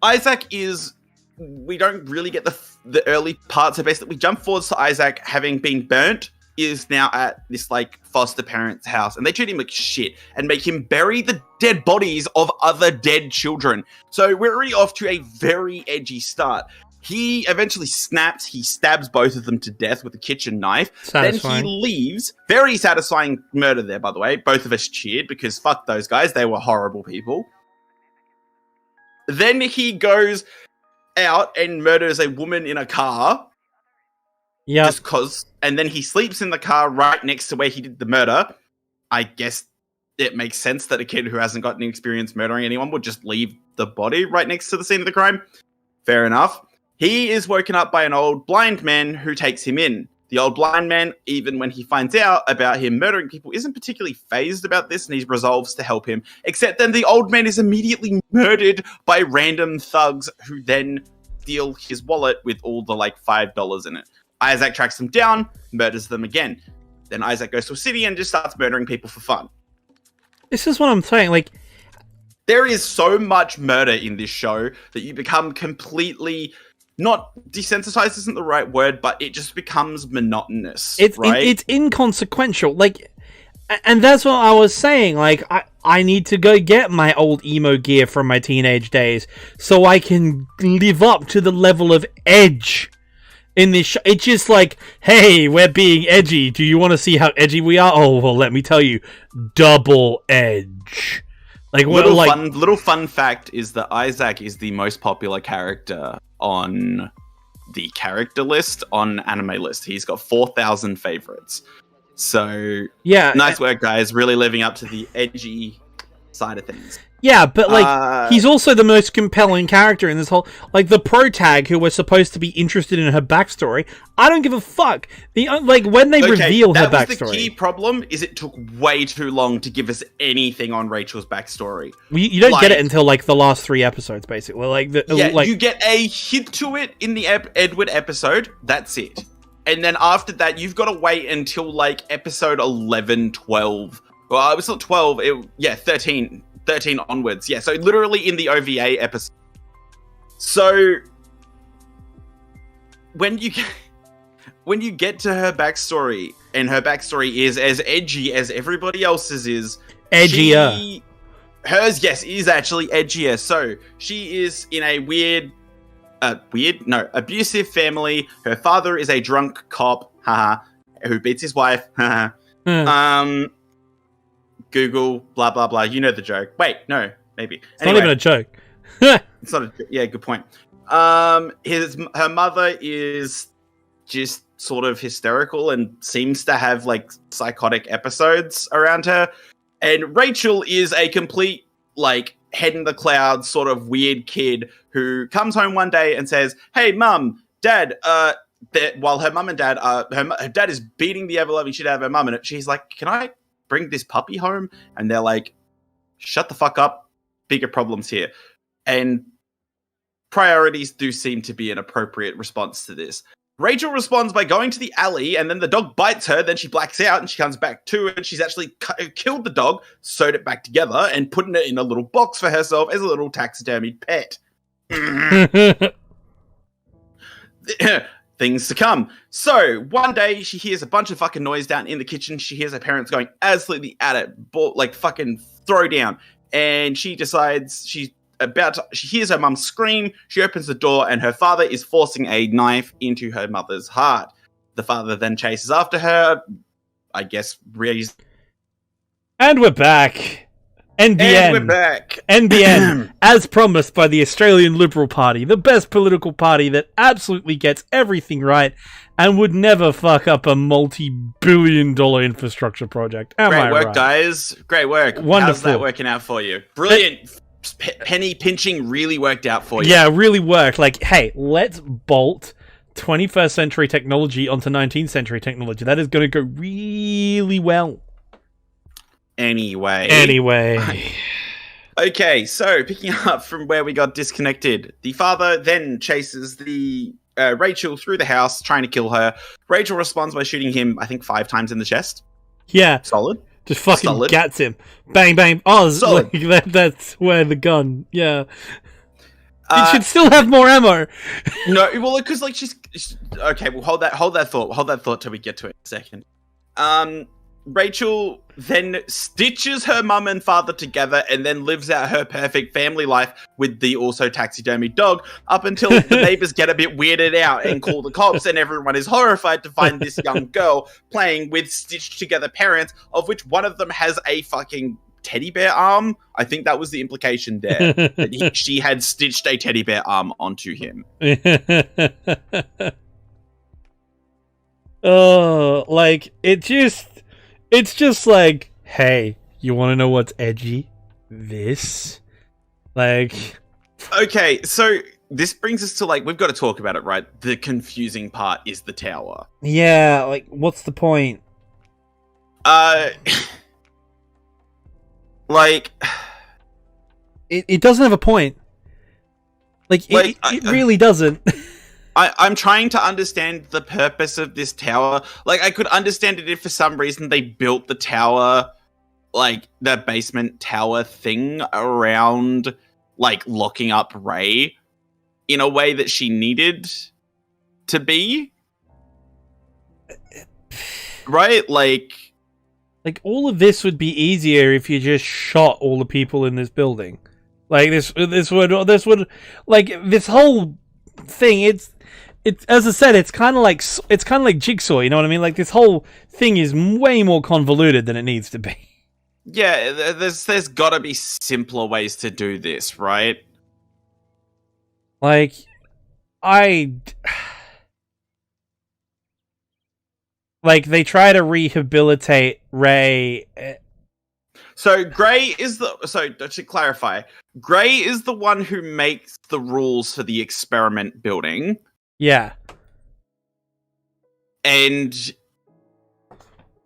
Isaac is... We don't really get the early parts. So basically, we jump forwards to Isaac having been burnt, is now at this, foster parent's house. And they treat him like shit and make him bury the dead bodies of other dead children. So we're already off to a very edgy start. He eventually snaps. He stabs both of them to death with a kitchen knife. Satisfying. Then he leaves. Very satisfying murder there, by the way. Both of us cheered because fuck those guys. They were horrible people. Then he goes out and murders a woman in a car. Yeah. Just cause. And then he sleeps in the car right next to where he did the murder. I guess it makes sense that a kid who hasn't got any experience murdering anyone would just leave the body right next to the scene of the crime. Fair enough. He is woken up by an old blind man who takes him in. The old blind man, even when he finds out about him murdering people, isn't particularly fazed about this, and he resolves to help him. Except then the old man is immediately murdered by random thugs who then steal his wallet with all the $5 in it. Isaac tracks them down, murders them again. Then Isaac goes to a city and just starts murdering people for fun. This is what I'm saying. There is so much murder in this show that you become completely... Not desensitized isn't the right word, but it just becomes monotonous. It's inconsequential. And that's what I was saying. I need to go get my old emo gear from my teenage days so I can live up to the level of edge in this show. It's just hey, we're being edgy. Do you want to see how edgy we are? Oh, well, let me tell you. Double edge. Little fun fact is that Isaac is the most popular character on the character list on Anime List. He's got 4,000 favorites. So, yeah, nice work, guys. Really living up to the edgy side of things. Yeah, but he's also the most compelling character in this whole... the protag who was supposed to be interested in her backstory, I don't give a fuck. When they reveal her backstory... The key problem is it took way too long to give us anything on Rachel's backstory. You don't get it until, the last 3 episodes, basically. You get a hint to it in the Edward episode, that's it. And then after that, you've got to wait until, episode 11, 12. Well, it was not 12, 13 onwards. Yeah, so literally in the OVA episode. So when you get to her backstory, and her backstory is as edgy as everybody else's is. Edgier. Hers, yes, is actually edgier. So she is in a weird abusive family. Her father is a drunk cop, who beats his wife. Google, blah, blah, blah. You know the joke. Wait, no, maybe. It's not even a joke. It's not yeah, good point. Her mother is just sort of hysterical and seems to have like psychotic episodes around her. And Rachel is a complete like head in the clouds sort of weird kid who comes home one day and says, "Hey, mum, dad," while her mum and dad her dad is beating the ever-loving shit out of her mum, and she's like, "Can I bring this puppy home?" And they're like, "Shut the fuck up. Bigger problems here." And priorities do seem to be an appropriate response to this. Rachel responds by going to the alley, and then the dog bites her, then she blacks out, and she comes back to it, and she's actually killed the dog, sewed it back together, and putting it in a little box for herself as a little taxidermied pet. Things to come. So, one day, she hears a bunch of fucking noise down in the kitchen. She hears her parents going absolutely at it, like fucking throw down. And she decides she hears her mum scream. She opens the door, and her father is forcing a knife into her mother's heart. The father then chases after her. I guess And we're back. NBN. And we're back. NBN, as promised by the Australian Liberal Party, the best political party that absolutely gets everything right and would never fuck up a multi-billion-dollar infrastructure project. Great work, guys. Great work. Wonderful. How's that working out for you? Brilliant. Penny pinching really worked out for you. Yeah, really worked. Like, hey, let's bolt 21st century technology onto 19th century technology. That is going to go really well. Anyway. Okay, so picking up from where we got disconnected, the father then chases the Rachel through the house, trying to kill her. Rachel responds by shooting him, I think, 5 times in the chest. Yeah. Solid. Just fucking gats him. Bang, bang. Oh, like, that's where the gun. Yeah. It should still have more ammo. No, well, because like she's okay. Well, hold that thought till we get to it in a second. Rachel then stitches her mum and father together and then lives out her perfect family life with the also taxidermy dog up until the neighbors get a bit weirded out and call the cops, and everyone is horrified to find this young girl playing with stitched together parents, of which one of them has a fucking teddy bear arm. I think that was the implication there. That she had stitched a teddy bear arm onto him. Oh, like, it's just like, hey, you want to know what's edgy? This. Like... Okay, so this brings us to, like, we've got to talk about it, right? The confusing part is the tower. Yeah, like, what's the point? Like... It doesn't have a point. Like, it really doesn't. I'm trying to understand the purpose of this tower. Like, I could understand it if for some reason they built the tower, like, the basement tower thing around, like, locking up Rei in a way that she needed to be. Right? Like, all of this would be easier if you just shot all the people in this building. Like, this would, like, this whole thing, it's as I said, it's kind of like Jigsaw, you know what I mean? Like, this whole thing is way more convoluted than it needs to be. Yeah, there's got to be simpler ways to do this, right? Like, like, they try to rehabilitate Rei. So Gray is to clarify, Gray is the one who makes the rules for the experiment building. Yeah. And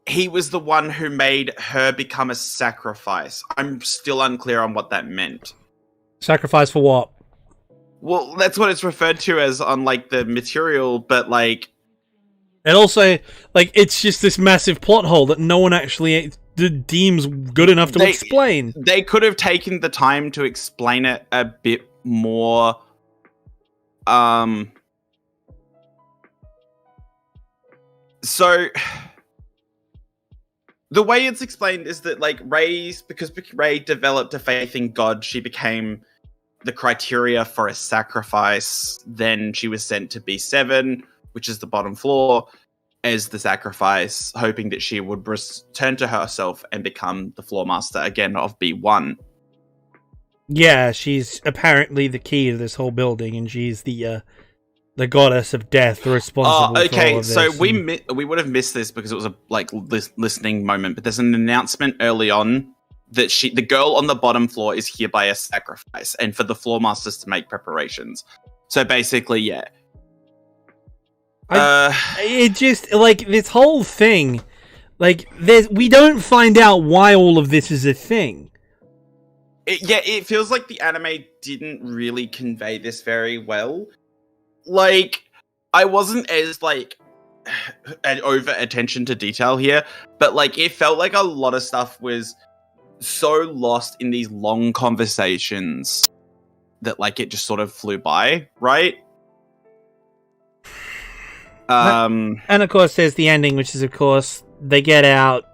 he was the one who made her become a sacrifice. I'm still unclear on what that meant. Sacrifice for what? Well, that's what it's referred to as on, like, the material, but, like... And also, like, it's just this massive plot hole that no one actually deems good enough to explain. They could have taken the time to explain it a bit more... So, the way it's explained is that, like, because Rei developed a faith in God, she became the criteria for a sacrifice, then she was sent to B7, which is the bottom floor, as the sacrifice, hoping that she would return to herself and become the floor master again of B1. Yeah, she's apparently the key to this whole building, and she's the goddess of death, responsible for all of this. So we would have missed this because it was a listening moment, but there's an announcement early on that the girl on the bottom floor is hereby a sacrifice, and for the floor masters to make preparations. So basically, yeah. It just, like, this whole thing, like, we don't find out why all of this is a thing. It feels like the anime didn't really convey this very well. Like, I wasn't as, like, an over attention to detail here, but, like, it felt like a lot of stuff was so lost in these long conversations that, like, it just sort of flew by, right? And of course, there's the ending, which is, of course, they get out.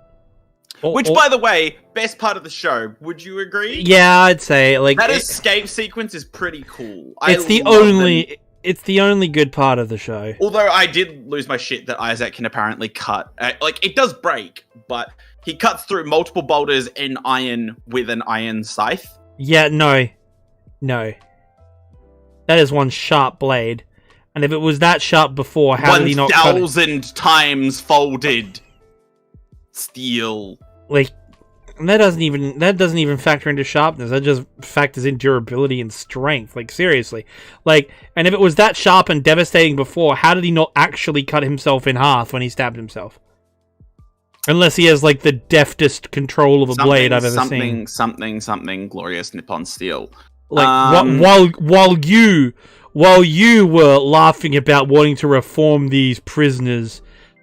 Which, by the way, best part of the show. Would you agree? Yeah, I'd say, like, that escape sequence is pretty cool. It's the only good part of the show. Although I did lose my shit that Isaac can apparently cut. Like, it does break, but he cuts through multiple boulders in iron with an iron scythe. Yeah, no. That is one sharp blade. And if it was that sharp before, how did he not cut it? 1,000 times folded steel. Like, that doesn't even factor into sharpness. That just factors in durability and strength. Like, seriously. Like, and if it was that sharp and devastating before, how did he not actually cut himself in half when he stabbed himself? Unless he has, like, the deftest control of a blade I've ever seen. Something glorious Nippon steel. Like, while you were laughing about wanting to reform these prisoners,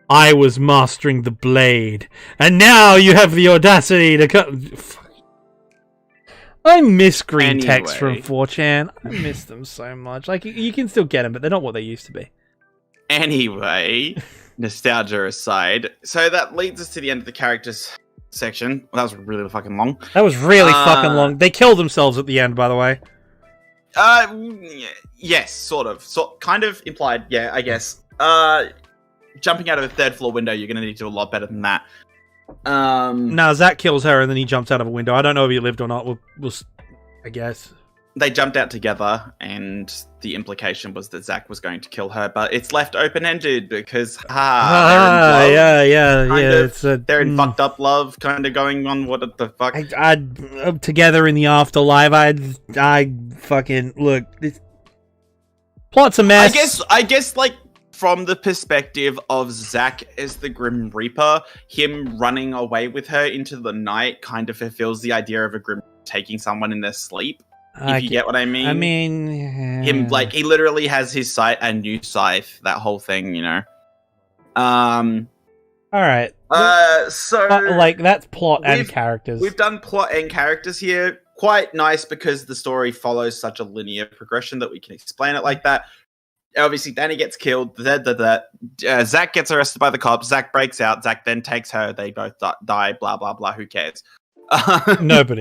I was mastering the blade. And now you have the audacity to cut... I miss green text from 4chan. I miss them so much. Like, you can still get them, but they're not what they used to be. Anyway, nostalgia aside, so that leads us to the end of the characters section. Well, that was really fucking long. That was really fucking long. They killed themselves at the end, by the way. Yes, sort of. Kind of implied, yeah, I guess. Jumping out of a third floor window, you're gonna need to do a lot better than that. No, Zack kills her and then he jumps out of a window. I don't know if he lived or not. We'll I guess. They jumped out together, and the implication was that Zack was going to kill her, but it's left open-ended because, they're in love. They're in fucked up love, kind of going on. What the fuck? Together in the afterlife. I fucking look. This plot's a mess. I guess, like, from the perspective of Zack as the Grim Reaper, him running away with her into the night kind of fulfills the idea of a Grim taking someone in their sleep. If you get what I mean. I mean... Him, like, he literally has his a new scythe, that whole thing, you know. Alright. So... like, that's plot and characters. We've done plot and characters here. Quite nice because the story follows such a linear progression that we can explain it like that. Obviously, Danny gets killed. Zack gets arrested by the cops. Zack breaks out. Zack then takes her. They both die. Blah, blah, blah. Who cares? Nobody.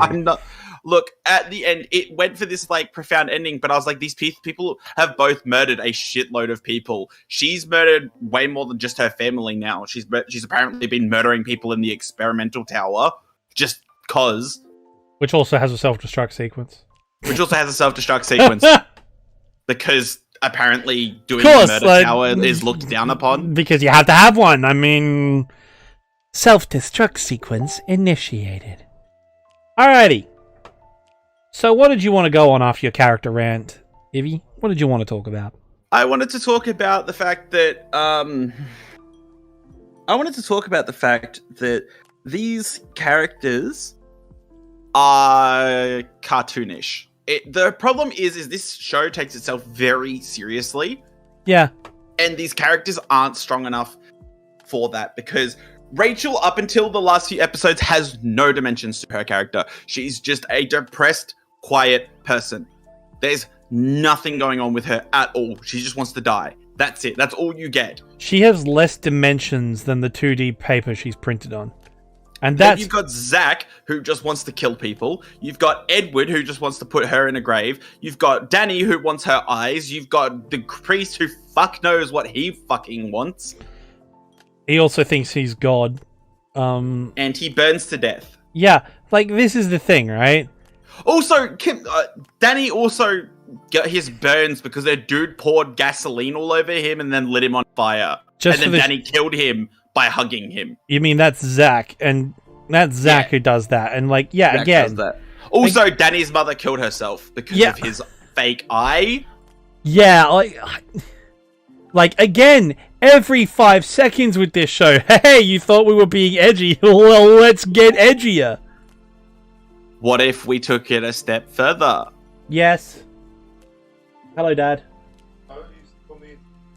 Look, at the end, it went for this, like, profound ending, but I was like, these people have both murdered a shitload of people. She's murdered way more than just her family now. She's apparently been murdering people in the experimental tower, just cause. Which also has a self-destruct sequence. Because apparently doing the murder tower is looked down upon. Because you have to have one. I mean, self-destruct sequence initiated. Alrighty. So what did you want to go on after your character rant, Ivy? What did you want to talk about? I wanted to talk about the fact that these characters are cartoonish. The problem is this show takes itself very seriously. Yeah. And these characters aren't strong enough for that because Rachel, up until the last few episodes, has no dimensions to her character. She's just a depressed, quiet person. There's nothing going on with her at all. She just wants to die. That's it. That's all you get. She has less dimensions than the 2D paper she's printed on. And then that's you've got Zach, who just wants to kill people. You've got Edward, who just wants to put her in a grave. You've got Danny, who wants her eyes. You've got the priest, who fuck knows what he fucking wants. he also thinks he's God. And he burns to death. Yeah, like, this is the thing, right? Also, Danny also got his burns because a dude poured gasoline all over him and then lit him on fire. Just and then Danny killed him by hugging him. You mean that's Zach, and that's Zach who does that, and like, yeah, Zach again. does that. Also, Danny's mother killed herself because of his fake eye. Yeah, like again, every 5 seconds with this show. Hey, you thought we were being edgy? Well, let's get edgier. What if we took it a step further? Yes. Hello, Dad.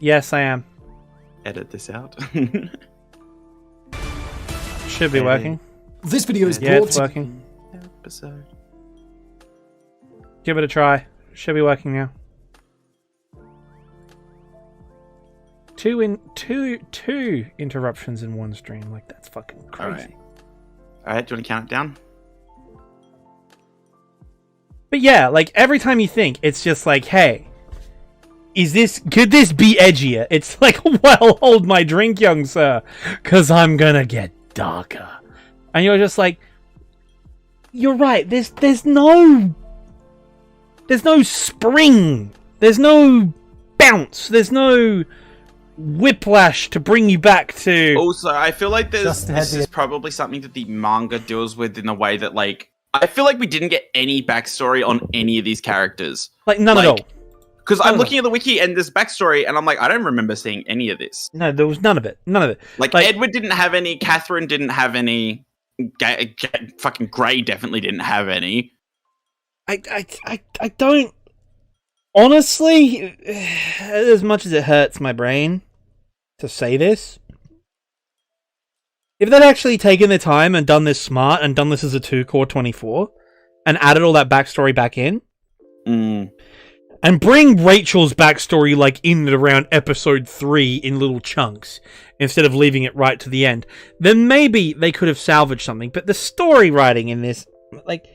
Yes, I am. Edit this out. Should be working. This video is Yeah, brought it's to working. Episode. Give it a try. Should be working now. Two interruptions in one stream. Like, that's fucking crazy. Alright, do you want to count it down? But yeah, like, every time you think, it's just like, hey, could this be edgier? It's like, well, hold my drink, young sir, because I'm gonna get darker. And you're just like, you're right, there's no spring, there's no bounce, there's no whiplash to bring you back to... Also, I feel like this is probably something that the manga deals with in a way that, like, I feel like we didn't get any backstory on any of these characters. Like, none at all. Because I'm looking at the wiki and there's backstory, and I'm like, I don't remember seeing any of this. No, there was none of it. None of it. Like Edward didn't have any, Catherine didn't have any, fucking Grey definitely didn't have any. I don't... Honestly, as much as it hurts my brain to say this, if they'd actually taken the time and done this smart and done this as a 2-core 24 and added all that backstory back in, and bring Rachel's backstory like in and around episode 3 in little chunks instead of leaving it right to the end, then maybe they could have salvaged something. But the story writing in this, like,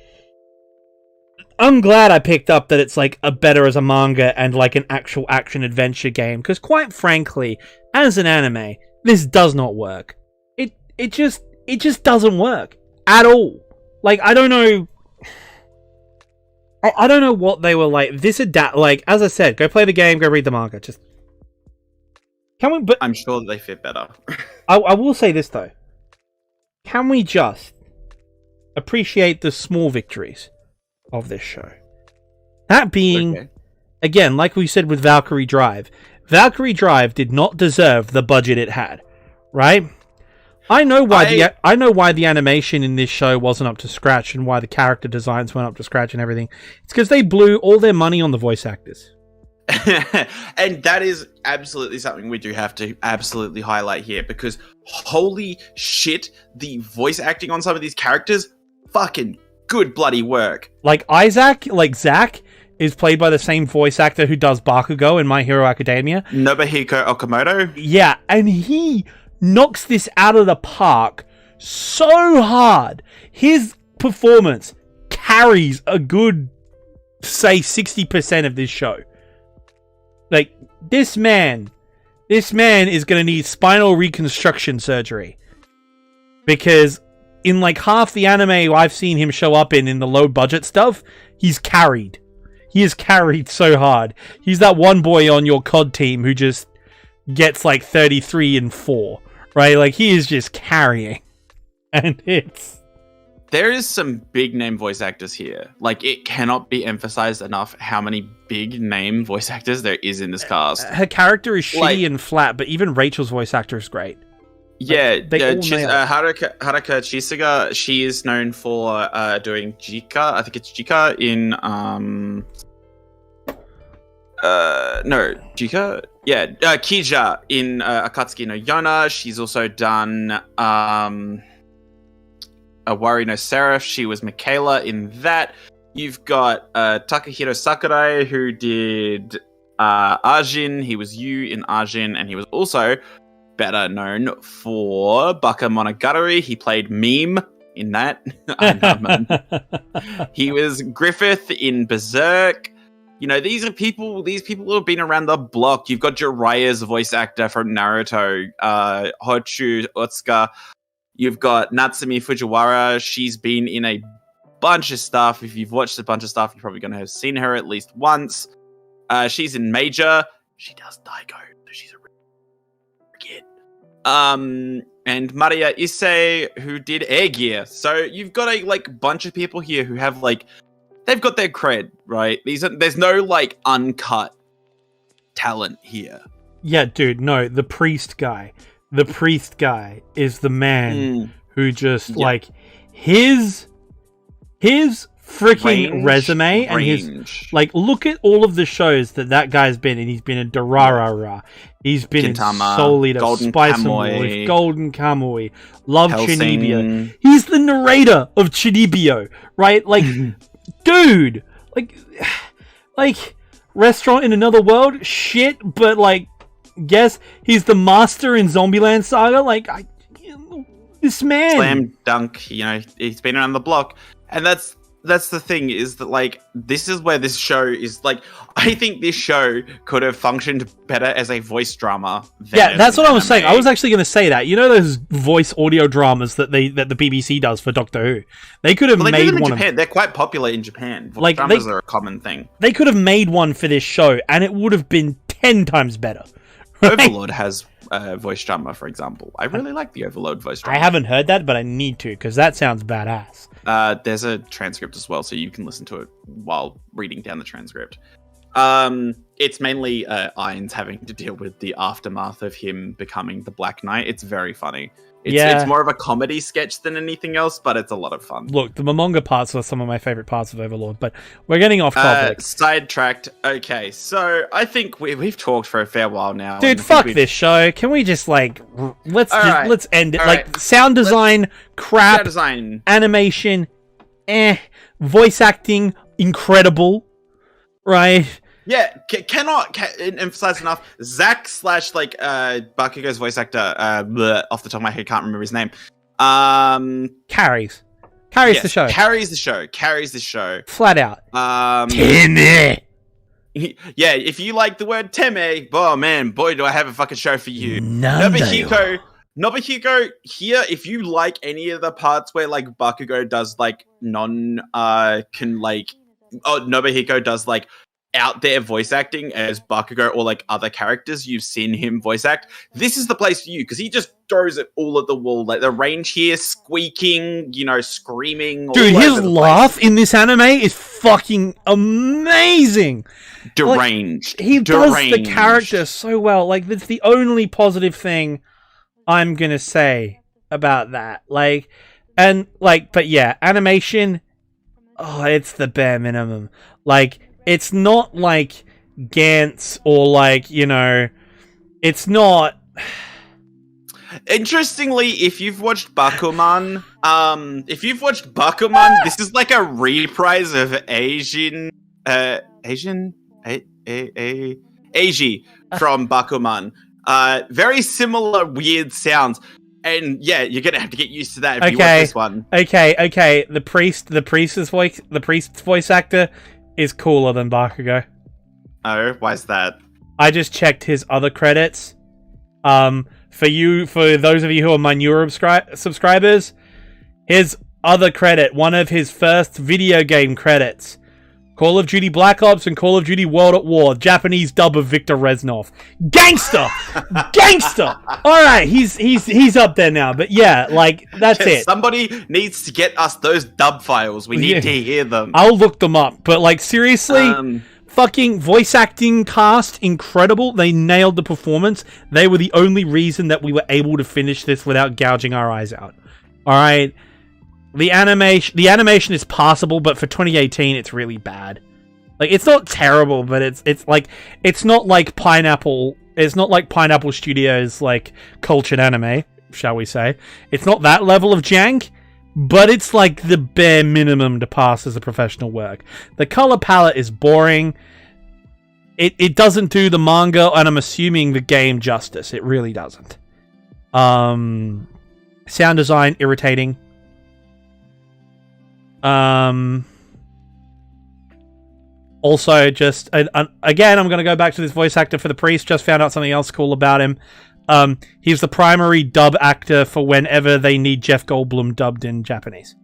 I'm glad I picked up that it's like a better as a manga and like an actual action adventure game, because quite frankly, as an anime, this does not work. It just doesn't work at all. Like, I don't know. I don't know what they were like. Like, as I said, go play the game, go read the manga. Just can we? But I'm sure that they fit better. I will say this though: can we just appreciate the small victories of this show? That being, again, like we said with Valkyrie Drive, Valkyrie Drive did not deserve the budget it had, right? I know why the animation in this show wasn't up to scratch and why the character designs weren't up to scratch and everything. It's because they blew all their money on the voice actors. And that is absolutely something we do have to absolutely highlight here, because holy shit, the voice acting on some of these characters, fucking good bloody work. Like Zach is played by the same voice actor who does Bakugo in My Hero Academia. Nobuhiko Okamoto. Yeah, and he knocks this out of the park so hard. His performance carries a good, say, 60% of this show. Like, this man is going to need spinal reconstruction surgery. Because in like half the anime I've seen him show up in the low budget stuff, he's carried. He is carried so hard. He's that one boy on your COD team who just gets like 33 and 4. Right? Like, he is just carrying. And there is some big name voice actors here. Like, it cannot be emphasized enough how many big name voice actors there is in this cast. Her character is shitty and flat, but even Rachel's voice actor is great. Yeah, Haruka Chisuga, she is known for doing Jika. I think it's Jika in Jika? Yeah, Kija in Akatsuki no Yona. She's also done Wari no Seraph. She was Michaela in that. You've got Takahiro Sakurai, who did Ajin. He was Yu in Ajin, and he was also better known for Baka Monogatari. He played Meme in that. I know, man. He was Griffith in Berserk. You know, these people who have been around the block. You've got Jiraiya's voice actor from Naruto, Hochu Otsuka. You've got Natsumi Fujiwara. She's been in a bunch of stuff. If you've watched a bunch of stuff, you're probably going to have seen her at least once. She's in Major. She does Daigo, so she's a kid. And Maria Issei, who did Air Gear. So you've got a bunch of people here who have they've got their cred, right? There's no uncut talent here. Yeah, dude, no, the priest guy. The priest guy is the man who just his freaking resume and his look at all of the shows that guy's been in. He's been in Durarara. He's been Gintama, in Soul Eater, Golden Spice Kamuy, and Wolf, Golden Kamuy, Love Hellsing. Chunibyo. He's the narrator of Chunibyo, right? Dude, Restaurant in Another World, shit, but guess he's the master in Zombieland Saga. This man, slam dunk. You know, he's been around the block, and that's the thing is that this is where this show is I think this show could have functioned better as a voice drama. Yeah, that's what I was saying. I was actually going to say that. You know those voice audio dramas that the BBC does for Doctor Who? They could have made one. Japan. They're quite popular in Japan. Voice dramas are a common thing. They could have made one for this show, and it would have been 10 times better. Right? Overlord has voice drama, for example. I really like the Overlord voice drama. I haven't heard that, but I need to, because that sounds badass. There's a transcript as well, so you can listen to it while reading down the transcript. It's mainly Irons having to deal with the aftermath of him becoming the Black Knight. It's very funny. It's more of a comedy sketch than anything else, but it's a lot of fun. Look, the Momonga parts are some of my favorite parts of Overlord, but we're getting off topic. Sidetracked. Okay, so I think we've talked for a fair while now. Dude, fuck this show. Can we just let's end it? Sound design, crap. Sound design. Animation, voice acting, incredible. Right? Yeah, cannot emphasize enough. Zach / Bakugo's voice actor, off the top of my head, can't remember his name. Carries the show. Carries the show. Flat out. Teme. Yeah, if you like the word Teme, oh man, boy, do I have a fucking show for you. Nobuhiko here, if you like any of the parts where Bakugo does Nobuhiko does out there voice acting as Bakugo or other characters you've seen him voice act, this is the place for you, because he just throws it all at the wall. The range here, squeaking, screaming. Dude, his laugh in this anime is fucking amazing. Deranged. He does the character so well. That's the only positive thing I'm gonna say about that. But yeah, animation, it's the bare minimum. It's not like Gantz or it's not. Interestingly, if you've watched Bakuman, this is a reprise of Eiji from Bakuman. Very similar weird sounds. And yeah, you're gonna have to get used to that if you watch this one. Okay. The priest's voice actor is cooler than Bakugo. Oh, why's that? I just checked his other credits. For those of you who are my newer subscribers, his other credit, one of his first video game credits, Call of Duty Black Ops and Call of Duty World at War, Japanese dub of Victor Reznov. Gangster! All right, he's up there now, but yeah, that's it. Somebody needs to get us those dub files. We need to hear them. I'll look them up, but seriously, fucking voice acting cast, incredible. They nailed the performance. They were the only reason that we were able to finish this without gouging our eyes out. All right. The animation is passable, but for 2018, it's really bad. It's not terrible, but it's not like Pineapple. It's not like Pineapple Studios cultured anime, shall we say? It's not that level of jank, but it's the bare minimum to pass as a professional work. The color palette is boring. It doesn't do the manga, and I'm assuming the game justice. It really doesn't. Sound design irritating. Also, just again, I'm going to go back to this voice actor for the priest. Just found out something else cool about him. He's the primary dub actor for whenever they need Jeff Goldblum dubbed in Japanese.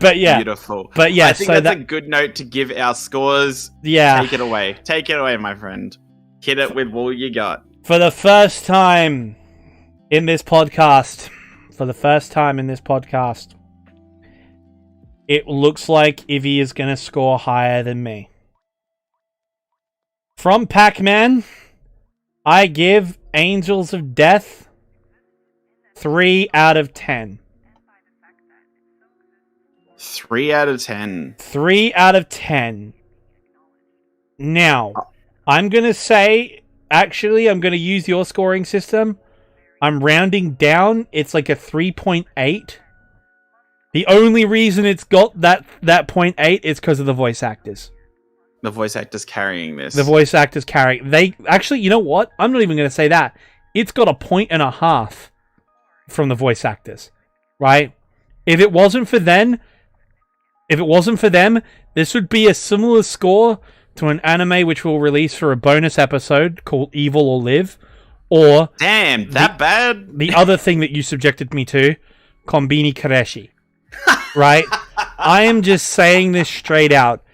But yeah, beautiful. But yeah, I think that's a good note to give our scores. Yeah, take it away, my friend. Hit it with all you got. For the first time in this podcast, it looks like Ivy is going to score higher than me. From Pac-Man, I give Angels of Death 3 out of 10. 3 out of 10. 3 out of 10. Now, I'm going to say, actually, I'm going to use your scoring system. I'm rounding down. It's like a 3.8. The only reason it's got that 0.8 is because of the voice actors. The voice actors carrying this. The voice actors carry. They actually, you know what? I'm not even going to say that. It's got a 1.5 from the voice actors, right? If it wasn't for them, this would be a similar score to an anime which we'll release for a bonus episode called Evil or Live, or damn, that bad. The other thing that you subjected me to, Konbini Kareshi. Right? I am just saying this straight out.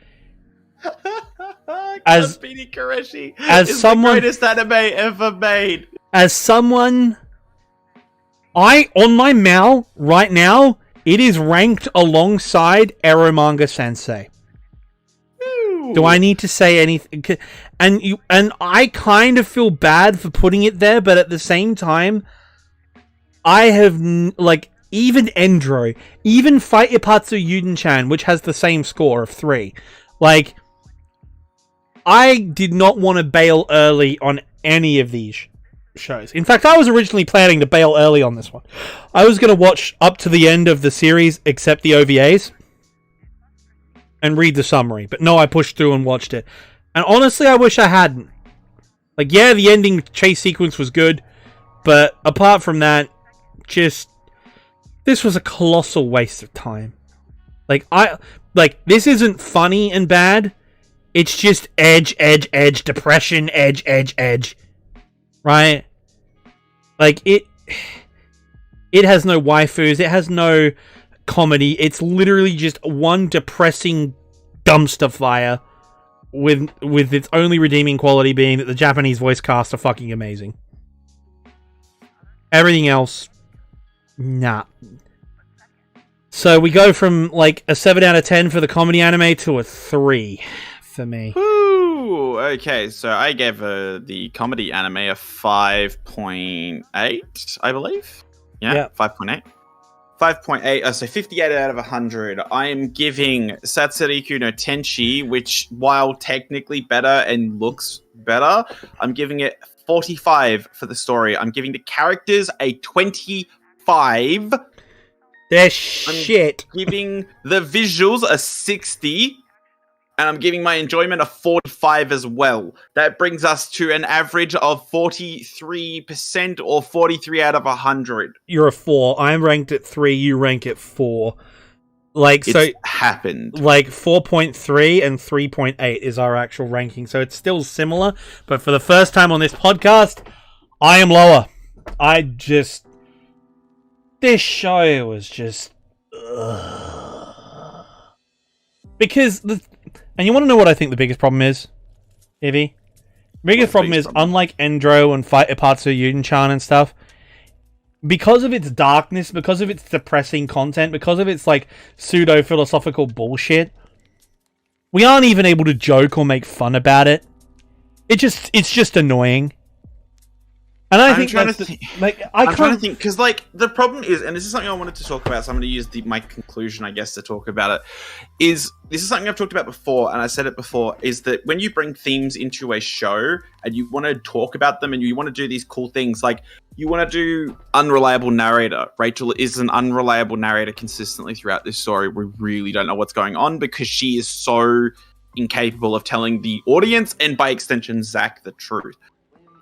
Konbini Kareshi is the greatest anime ever made. As someone, on my Mal right now, it is ranked alongside Eromanga Sensei. Ooh. Do I need to say anything? And I kind of feel bad for putting it there, but at the same time, I have even Endro, even Fight Ipatsu Yuden-chan, which has the same score of 3. I did not want to bail early on any of these shows. In fact, I was originally planning to bail early on this one. I was going to watch up to the end of the series, except the OVAs, and read the summary. But no, I pushed through and watched it. And honestly, I wish I hadn't. Yeah, the ending chase sequence was good, but apart from that, this was a colossal waste of time. This isn't funny and bad. It's just edge, depression, edge. Right? It has no waifus, it has no comedy. It's literally just one depressing dumpster fire with its only redeeming quality being that the Japanese voice cast are fucking amazing. Everything else, nah. So we go from a 7 out of 10 for the comedy anime to a 3 for me. Ooh, okay, so I gave the comedy anime a 5.8, I believe. Yeah. 5.8. 5.8, so 58 out of 100. I am giving Satsuruku no Tenshi, which, while technically better and looks better, I'm giving it 45 for the story. I'm giving the characters a 25. They're shit. I'm giving the visuals a 60. And I'm giving my enjoyment a 45 as well. That brings us to an average of 43% or 43 out of 100. You're a 4. I'm ranked at 3. You rank at 4. It's happened. 4.3 and 3.8 is our actual ranking. So it's still similar. But for the first time on this podcast, I am lower. This show was just... Because... And you want to know what I think the biggest problem is, Ivy? The biggest problem is, unlike Endro and Fight Ipatsu Yuden-chan and stuff, because of its darkness, because of its depressing content, because of its pseudo-philosophical bullshit, we aren't even able to joke or make fun about it. It's just annoying. And I'm trying to think, because the problem is, and this is something I wanted to talk about, so I'm going to use my conclusion, I guess, to talk about it, is this is something I've talked about before, and I said it before, is that when you bring themes into a show, and you want to talk about them, and you want to do these cool things, you want to do unreliable narrator. Rachel is an unreliable narrator consistently throughout this story. We really don't know what's going on, because she is so incapable of telling the audience, and by extension, Zach, the truth.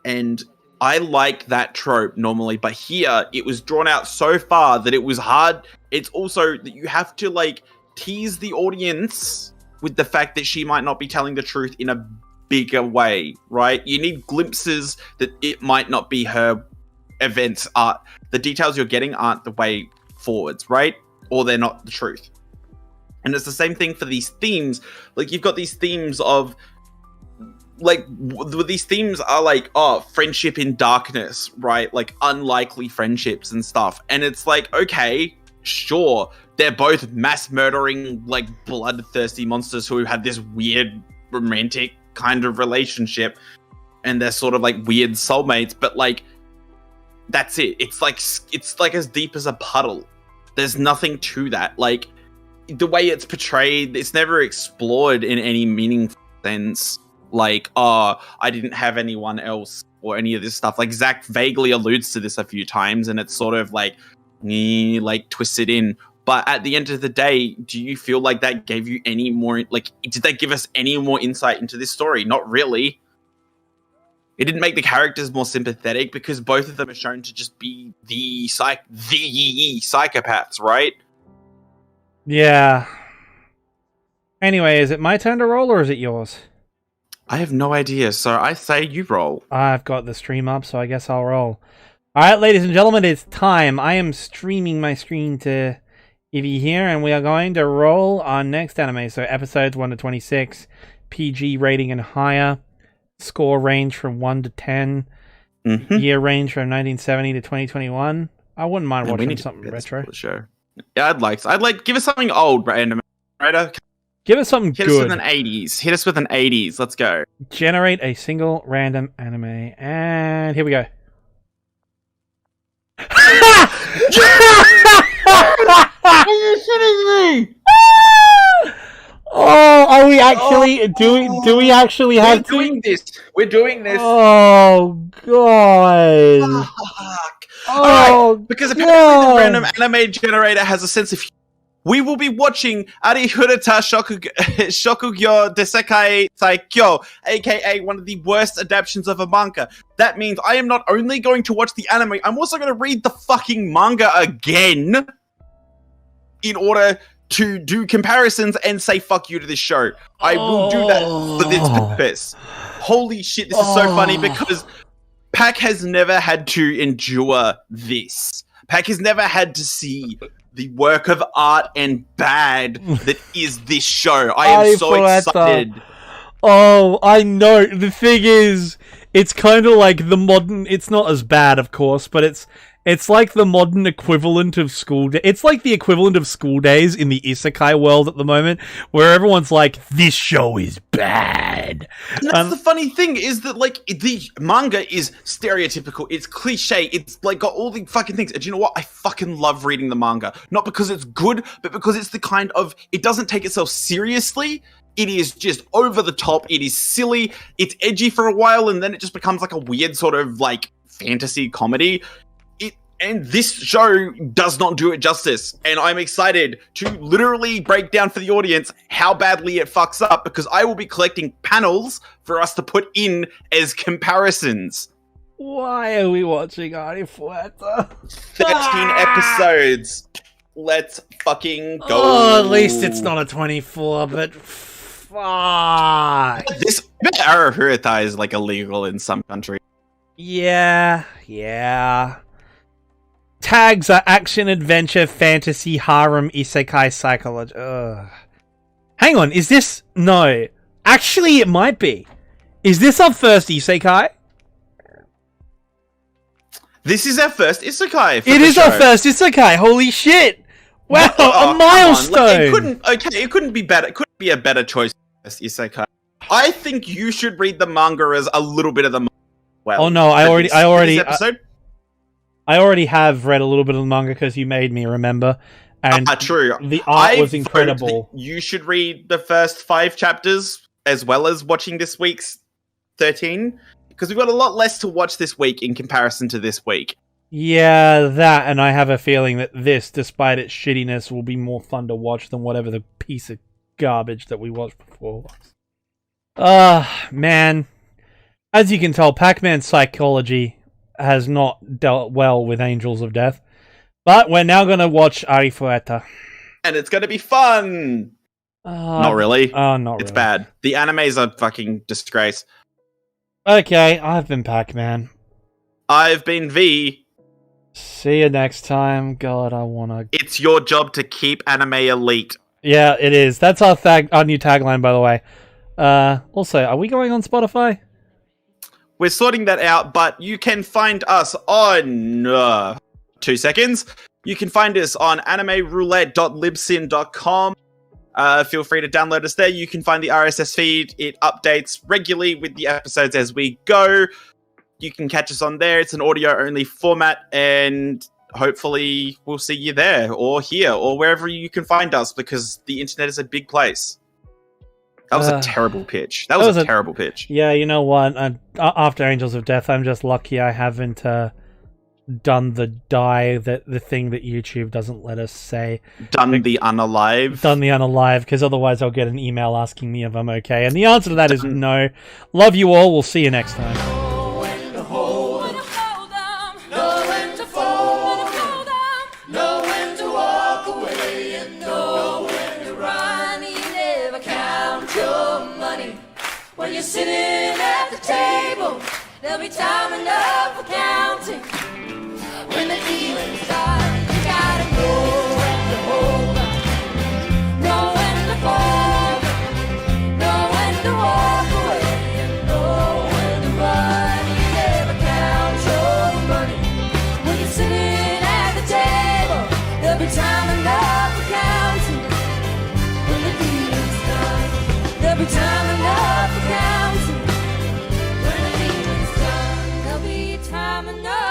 And I like that trope normally, but here it was drawn out so far that it was hard. It's also that you have to like tease the audience with the fact that she might not be telling the truth in a bigger way, right? You need glimpses that it might not be her events. The details you're getting aren't the way forwards, right? Or they're not the truth. And it's the same thing for these themes. Like, you've got these themes of like these themes are like, oh, friendship in darkness, right? Like unlikely friendships and stuff. And it's like, okay, sure, they're both mass murdering, like bloodthirsty monsters who had this weird romantic kind of relationship, and they're sort of like weird soulmates, but like that's it. It's like as deep as a puddle. There's nothing to that. Like, the way it's portrayed, it's never explored in any meaningful sense. Like, oh, I didn't have anyone else or any of this stuff. Like, Zach vaguely alludes to this a few times, and it's sort of like twisted in. But at the end of the day, do you feel like that gave you any more, like, did that give us any more insight into this story? Not really. It didn't make the characters more sympathetic because both of them are shown to just be the psychopaths, right? Yeah. Anyway, is it my turn to roll or is it yours? I have no idea, so I say you roll. I've got the stream up, so I guess I'll roll. Alright, ladies and gentlemen, it's time. I am streaming my screen to Ivy here, and we are going to roll our next anime. So episodes 1 to 26, PG rating and higher, score range from 1 to 10, year range from 1970 to 2021. I wouldn't mind watching something retro. Sure. Yeah, I'd like, give us something old, random, right? Give us something good. Hit us with an 80s. Hit us with an 80s. Let's go. Generate a single random anime. And here we go. Are you shitting me? Oh, are we actually do we actually have We're doing this. Oh god. Fuck. Oh, alright, because apparently the random anime generator has a sense of humor. We will be watching Arihurata Shokugyo Desekai Saikyo, aka one of the worst adaptations of a manga. That means I am not only going to watch the anime, I'm also going to read the fucking manga again in order to do comparisons and say fuck you to this show. I will do that for this purpose. Holy shit, this is so funny because Pac has never had to endure this. Pac has never had to see the work of art and bad that is this show. I am so excited. Oh, I know. The thing is, it's kind of like the modern... It's not as bad, of course, but it's like the modern equivalent of school... It's like the equivalent of school days in the isekai world at the moment, where everyone's like, this show is bad. And that's the funny thing, is that, like, the manga is stereotypical, it's cliche, it's, like, got all the fucking things. And you know what? I fucking love reading the manga. Not because it's good, but because it's the kind of... It doesn't take itself seriously. It is just over the top. It is silly. It's edgy for a while, and then it just becomes, like, a weird sort of, like, fantasy comedy. And this show does not do it justice. And I'm excited to literally break down for the audience how badly it fucks up, because I will be collecting panels for us to put in as comparisons. Why are we watching Arifureta? 13 episodes. Let's fucking go. Oh, at least it's not a 24, but fuck. This Arifureta is like illegal in some countries. Yeah. Tags are action, adventure, fantasy, harem, isekai, psychology. Hang on, is this... No. Actually, it might be. Is this our first isekai? This is our first isekai. It is our first isekai. Holy shit! Wow, a milestone. It couldn't be better. It couldn't be a better choice for first isekai. I think you should read the manga as a little bit of the... Well, oh no, I already I have read a little bit of the manga because you made me remember, and true. The art was incredible. You should read the first 5 chapters as well as watching this week's 13, because we've got a lot less to watch this week in comparison to this week. Yeah, that, and I have a feeling that this, despite its shittiness, will be more fun to watch than whatever the piece of garbage that we watched before was. Man. As you can tell, Pac-Man's psychology has not dealt well with Angels of Death. But we're now going to watch Arifueta. And it's going to be fun! Not really. Oh, not really. It's bad. The animes are fucking disgrace. Okay, I've been Pac-Man. I've been V. See you next time. God, I wanna... It's your job to keep anime elite. Yeah, it is. That's our new tagline, by the way. Also, are we going on Spotify? We're sorting that out, but you can find us on... 2 seconds. You can find us on animeroulette.libsyn.com. Feel free to download us there. You can find the RSS feed. It updates regularly with the episodes as we go. You can catch us on there. It's an audio-only format, and hopefully we'll see you there, or here, or wherever you can find us, because the internet is a big place. That was a terrible pitch. That was a terrible pitch. Yeah, you know what? After Angels of Death, I'm just lucky I haven't... done the the thing that YouTube doesn't let us say. Done the unalive, because otherwise I'll get an email asking me if I'm okay. And the answer to that is no. Love you all. We'll see you next time. Know when to hold 'em, know when to fold 'em, know when to walk away, and know when to run. You never count your money when you're sitting at the table. There'll be time enough for counting. When the feeling's done, you gotta know when to hold 'em, know when to fold 'em, know when to walk away, and know when to run. You never count your money when you're sitting at the table. There'll be time enough for counting. When the feeling's done, there'll be time enough for counting. When the feeling's done, there'll be time enough.